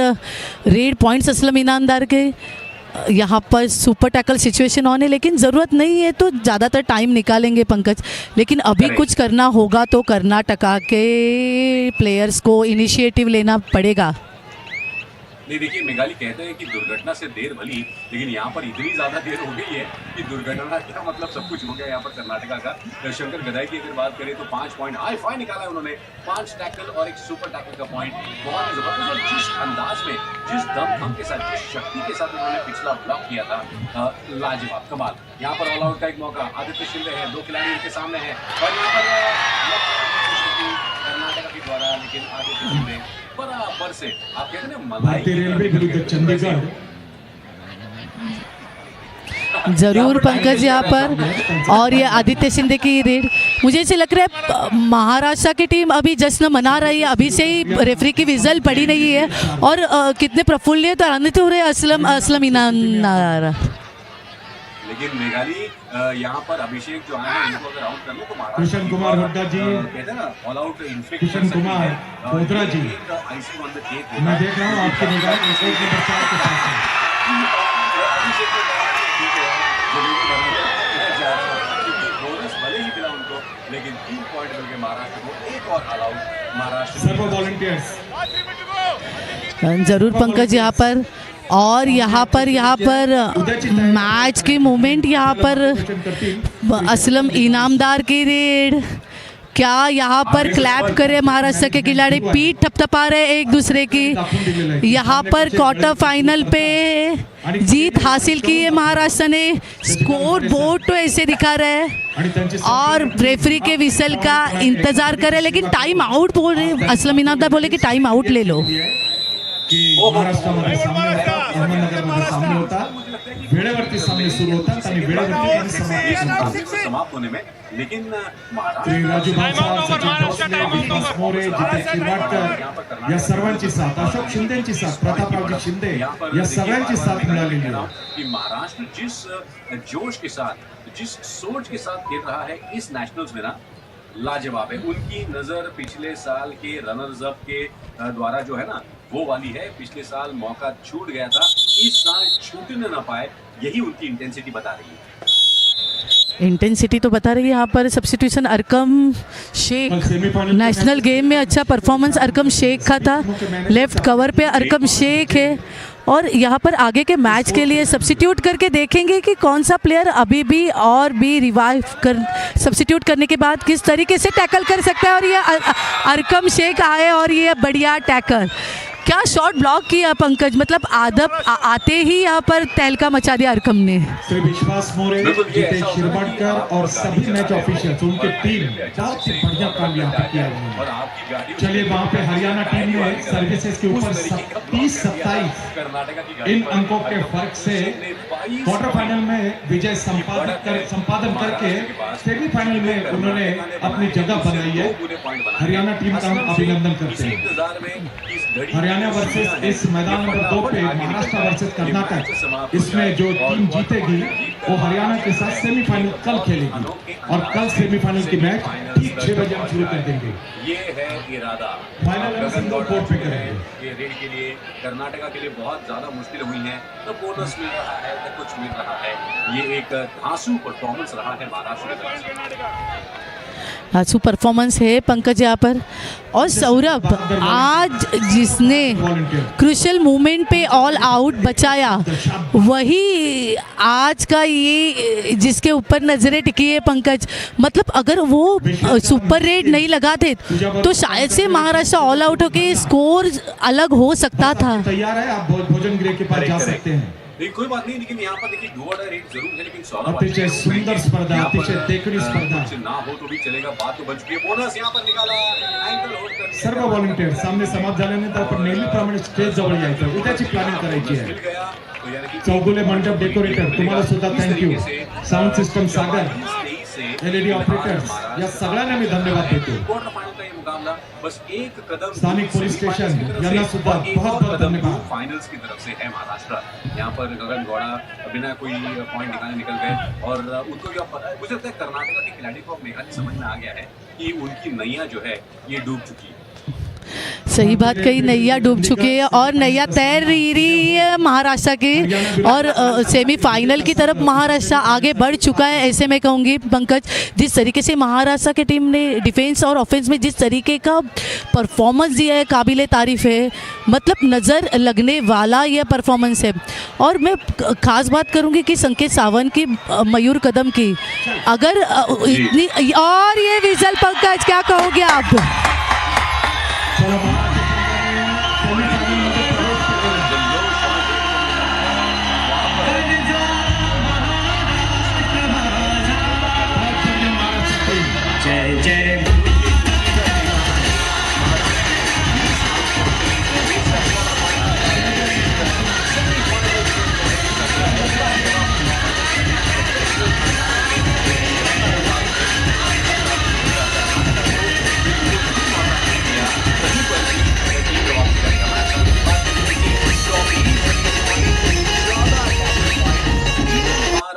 रेड पॉइंट्स असलम इनामदार के यहाँ पर सुपर टैकल सिचुएशन ऑन है, लेकिन ज़रूरत नहीं है तो ज़्यादातर टाइम निकालेंगे पंकज, लेकिन अभी कुछ करना होगा तो कर्नाटका के प्लेयर्स को इनिशिएटिव लेना पड़ेगा। नहीं देखिए मेघाली कहते हैं कि दुर्घटना से देर भली, लेकिन यहाँ पर इतनी ज़्यादा देर हो गई है कि दुर्घटना क्या मतलब सब कुछ हो गया यहाँ पर कर्नाटका का। शंकर गदाई की अगर बात करें तो 5 पॉइंट हाई फाई निकाला है उन्होंने, 5 टैकल और एक सुपर टैकल का पॉइंट, बहुत ही जबरदस्त। और जिस अंदाज में, जिस दम के साथ, जिस शक्ति के साथ उन्होंने पिछला ब्लॉक किया था, लाजवाब कमाल। यहाँ पर ऑल आउट का एक मौका, आदित्य शिंदे हैं, 2 खिलाड़ी उनके सामने हैं और यहाँ पर कर्नाटका के द्वारा, लेकिन आदित्य शिंदे बराबर से आप कहते हैं भारतीय रेलवे विरुद्ध चंडीगढ़। जरूर पंकज यहाँ पर, और ये आदित्य शिंदे की रेड, मुझे ऐसे लग रहा है महाराष्ट्र की टीम अभी जश्न मना रही है, अभी से ही रेफरी की विजल पड़ी नहीं है और कितने प्रफुल्लित और आनंदित हो रहे हैं असलम इनामदार। लेकिन मेघाली यहाँ पर अभिषेक जो आए हैं इनको अगर आउट कर लो तो कृष्ण कुमार हुड्डा जी, कहते हैं ना all out in fact Krishna Kumar Hooda ji, मैं देख रहा हूँ आपकी निगाह नंबर 4 के पास है। अभिषेक ने कहा ठीक है जरूर जा रहा है क्योंकि बोनस भले ही मिला उनको, लेकिन 3 पॉइंट मिल गए महाराष्ट्र को, एक और ऑल आउट महाराष्ट्र। सर्व वॉलंटियर्स जरूर पंकज यहाँ पर, और यहाँ पर मैच के मोमेंट, यहाँ पर असलम इनामदार की रेड, क्या यहाँ पर क्लैप करे महाराष्ट्र के खिलाड़ी, पीठ थपथपा रहे एक दूसरे की। यहाँ पर क्वार्टर फाइनल पे जीत हासिल की है महाराष्ट्र ने, स्कोर बोर्ड तो ऐसे दिखा रहे हैं और रेफरी के विसल का इंतजार करे, लेकिन टाइम आउट बोल रहे, असलम इनामदार बोले कि टाइम आउट ले लो। महाराष्ट्रामध्ये सामने होता, अहमदनगरमध्ये सामने होता, वेळेवरती सामने सुरू होतात आणि वेळेवरती समाप्त होने में, लेकिन श्री राजू भावसार, सचिन भोसले, विकास मोरे, जितेश शिरवाडकर या सर्वांची साथ, अशोक शिंदेची साथ, प्रतापरावजी शिंदे या सगळ्यांची साथ मिळालेली आहे कि महाराष्ट्र जिस जोश के साथ, जिस सोच के साथ खेल रहा है इस नेशनल्स में ना, लाजवाब है। उनकी नज़र पिछले साल के रनर्स अप के द्वारा जो है ना वो वाली है, पिछले साल मौका छूट गया था, इस साल छूटने ना पाए, यही उनकी इंटेंसिटी बता रही है। इंटेंसिटी तो बता रही है यहाँ पर substitution Arkam Shaikh, national game में अच्छा परफॉर्मेंस अरकम शेख का था, लेफ्ट कवर पे अरकम शेख है, और यहाँ पर आगे के मैच के लिए सब्स्टिट्यूट करके देखेंगे कि कौन सा प्लेयर अभी भी और भी रिवाइव कर सब्स्टिट्यूट करने के बाद किस तरीके से टैकल कर सकता है। और ये अरकम शेख आए और ये बढ़िया टैकल, क्या शॉट ब्लॉक किया पंकज, मतलब आते ही यहाँ पर तहलका मचा दिया अरकम ने। श्री विश्वास मोरे, जितेश शिरवाडकर और सभी मैच ऑफिशियल्स, उनके टीम बहुत ही बढ़िया काम यहाँ पे किया उन्होंने। चलिए वहाँ पे हरियाणा टीम ने सर्विसेज के ऊपर 30-27 इन अंकों के फर्क से क्वार्टर फाइनल में विजय संपादन करके सेमीफाइनल में उन्होंने अपनी जगह बनाई है। हरियाणा टीम का हम अभिनंदन करते हैं। हरियाणा वर्सेस इस मैदान नंबर 2 पे महाराष्ट्र वर्सेस कर्नाटक, इसमें जो टीम जीतेगी वो हरियाणा के साथ सेमीफाइनल कल खेलेगी और कल सेमीफाइनल की मैच ठीक 6 बजे हम शुरू कर देंगे। ये है इरादा, फाइनल हम सिंगल कोर्ट पे करेंगे। ये रेड के लिए कर्नाटका के लिए बहुत ज्यादा मुश्किल हुई है, तो बोनस मिल रहा है तो कुछ मिल रहा है, ये एक धांसू परफॉर्मेंस रहा है महाराष्ट्र की तरफ से। आंसू परफॉर्मेंस है पंकज यहाँ पर। और सौरभ, आज जिसने क्रूशियल मोमेंट पे ऑल आउट बचाया वही आज का ये जिसके ऊपर नज़रें टिकी है पंकज, मतलब अगर वो सुपर रेड नहीं लगाते तो शायद से महाराष्ट्र ऑल आउट होके स्कोर अलग हो सकता था। तैयार है, आप भोजन गृह के पास जा सकते हैं। नहीं कोई बात नहीं, लेकिन यहाँ पर देखिए डू और डाई रेट जरूर है, लेकिन सौरभ अतिशय सुंदर स्पर्धा, यहाँ पर, अतिशय देखणी स्पर्धा। कुछ ना हो तो भी चलेगा, बात तो बन चुकी है। बोनस यहाँ पर निकाला, अँकल होल्ड कर लिया। सर्व व्हॉलंटियर सामने समाप्त झाल्यानंतर आपण नेहमीप्रमाणे स्टेज जवळ यायचं, उद्याची प्लॅनिंग करायची मिल आहे। गया, तो यानी कि चौगुले मंडप डेकोरेटर तुम्हाला सुद्धा थँक्यू, साऊंड सिस्टम सागर, एलईडी ऑपरेटर्स या सगळ्यांना मी धन्यवाद देतो। क्वार्टर फाइनल का ये मुकाबला बस एक कदम स्थानिक पुलिस स्टेशन यांना सुद्धा बहुत बहुत धन्यवाद। फाइनल्स की तरफ से है महाराष्ट्र। यहाँ पर गगन गौड़ा बिना कोई पॉइंट निकाले निकल गए, और उनको क्या पता है, मुझे लगता है कर्नाटका के खिलाड़ी को अब मेघालय समझ में आ गया है कि उनकी नैया जो है ये डूब चुकी है। सही बात कही, नैया डूब चुकी है और नैया तैर रही है महाराष्ट्र की, और सेमीफाइनल की तरफ महाराष्ट्र आगे बढ़ चुका है। ऐसे में कहूँगी पंकज, जिस तरीके से महाराष्ट्र की टीम ने डिफेंस और ऑफेंस में जिस तरीके का परफॉर्मेंस दिया है, काबिले तारीफ है, मतलब नज़र लगने वाला यह परफॉर्मेंस है। और मैं खास बात करूँगी कि संकेत सावंत की, मयूर कदम की, अगर इतनी, और ये विजल पंकज क्या कहोगे आप? जय जय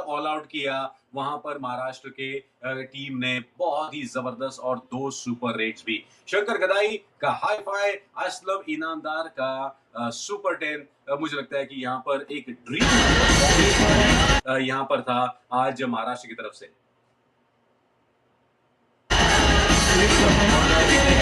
ऑल आउट किया वहां पर महाराष्ट्र के टीम ने, बहुत ही जबरदस्त, और 2 सुपर रेट्स भी। शंकर गदाई का हाई फाई, असलम इनामदार का सुपर 10। मुझे लगता है कि यहाँ पर एक ड्रीम यहाँ पर था आज महाराष्ट्र की तरफ से।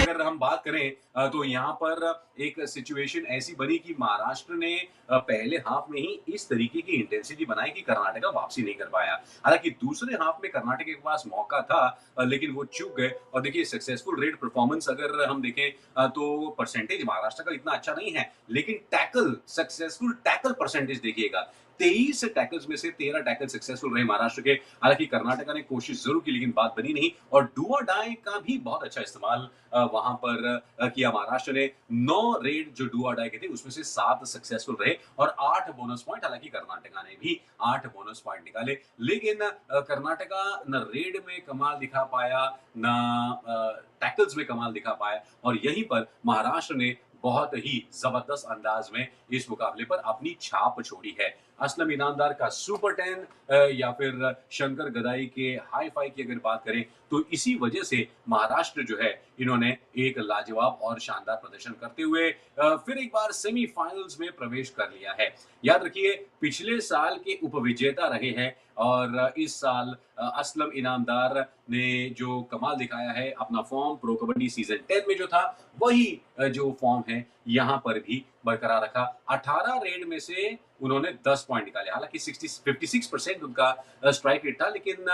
अगर हम बात करें तो यहाँ पर एक सिचुएशन ऐसी बनी कि महाराष्ट्र ने पहले हाफ में ही इस तरीके की इंटेंसिटी बनाई कि कर्नाटका वापसी नहीं कर पाया। हालांकि दूसरे हाफ में कर्नाटक के पास मौका था, लेकिन वो चूक गए। और देखिए सक्सेसफुल रेड परफॉर्मेंस अगर हम देखें तो परसेंटेज महाराष्ट्र का इतना अच्छा नहीं है, लेकिन टैकल, सक्सेसफुल टैकल परसेंटेज देखिएगा, 23 टैकल्स में से 13 टैकल सक्सेसफुल रहे महाराष्ट्र के। हालांकि कर्नाटका ने कोशिश जरूर की, लेकिन बात बनी नहीं। और डू और डाई का भी बहुत अच्छा इस्तेमाल वहां पर किया महाराष्ट्र ने। 9 रेड जो डू और डाई के थे उसमें से 7 सक्सेसफुल रहे और 8 बोनस पॉइंट। हालांकि कर्नाटका ने भी 8 बोनस पॉइंट निकाले, लेकिन कर्नाटका न रेड में कमाल दिखा पाया, न टैकल्स में कमाल दिखा पाया, और यहीं पर महाराष्ट्र ने बहुत ही जबरदस्त अंदाज में इस मुकाबले पर अपनी छाप छोड़ी है। असलम इनामदार का सुपर 10 या फिर शंकर गदाई के हाई फाई की अगर बात करें तो इसी वजह से महाराष्ट्र जो है इन्होंने एक लाजवाब और शानदार प्रदर्शन करते हुए फिर एक बार सेमीफाइनल्स में प्रवेश कर लिया है। याद रखिए पिछले साल के उपविजेता रहे हैं, और इस साल असलम इनामदार ने जो कमाल दिखाया है, अपना फॉर्म प्रो कबड्डी सीजन 10 में जो था वही जो फॉर्म है यहाँ पर भी बरकरार रखा। 18 रेड में से उन्होंने 10 पॉइंट निकाले। हालांकि 56% उनका स्ट्राइक रेट था, लेकिन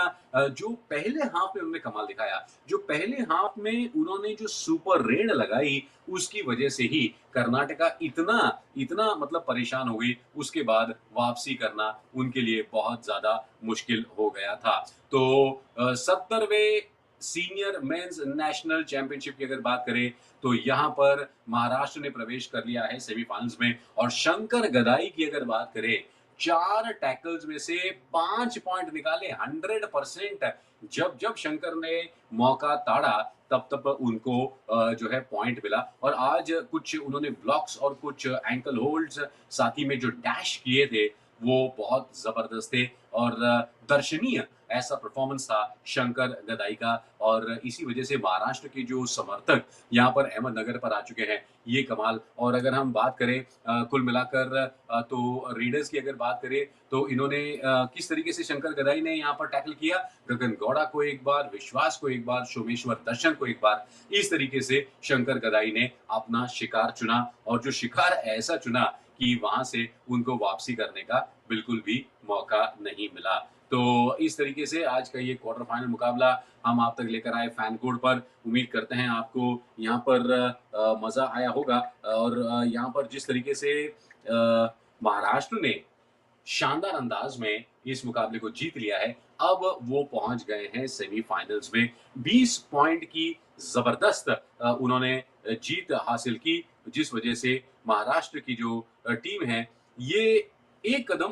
जो पहले हाफ में उन्होंने कमाल दिखाया, जो पहले हाफ में उन्होंने जो सुपर रेड लगाई, उसकी वजह से ही कर्नाटका इतना मतलब परेशान हो गई। उसके बाद वापसी करना उनके लिए बहुत ज्यादा मुश्किल हो गया था। तो 70वें सीनियर मेंस नेशनल चैंपियनशिप की अगर बात करें तो यहाँ पर महाराष्ट्र ने प्रवेश कर लिया है सेमीफाइनल्स में। और शंकर गदाई की अगर बात करें, 4 टैकल्स में से 5 पॉइंट निकाले, 100%। जब शंकर ने मौका ताड़ा तब उनको जो है पॉइंट मिला। और आज कुछ उन्होंने ब्लॉक्स और कुछ एंकल होल्ड्स, साथ ही में जो डैश किए थे वो बहुत जबरदस्त थे, और दर्शनीय ऐसा परफॉर्मेंस था शंकर गदाई का। और इसी वजह से महाराष्ट्र के जो समर्थक यहाँ पर अहमदनगर पर आ चुके हैं, ये कमाल। और अगर हम बात करें कुल मिलाकर तो रेडर्स की अगर बात करें तो इन्होंने किस तरीके से शंकर गदाई ने यहाँ पर टैकल किया, गगन गौड़ा को एक बार, विश्वास को एक बार, सोमेश्वर दर्शन को एक बार, इस तरीके से शंकर गदाई ने अपना शिकार चुना, और जो शिकार ऐसा चुना कि वहां से उनको वापसी करने का बिल्कुल भी मौका नहीं मिला। तो इस तरीके से आज का ये क्वार्टर फाइनल मुकाबला हम आप तक लेकर आए फैन कोड पर। उम्मीद करते हैं आपको यहाँ पर मजा आया होगा। और यहाँ पर जिस तरीके से महाराष्ट्र ने शानदार अंदाज में इस मुकाबले को जीत लिया है। अब वो पहुंच गए हैं सेमीफाइनल्स में। 20 पॉइंट की जबरदस्त उन्होंने जीत हासिल की, जिस वजह से महाराष्ट्र की जो टीम है ये एक कदम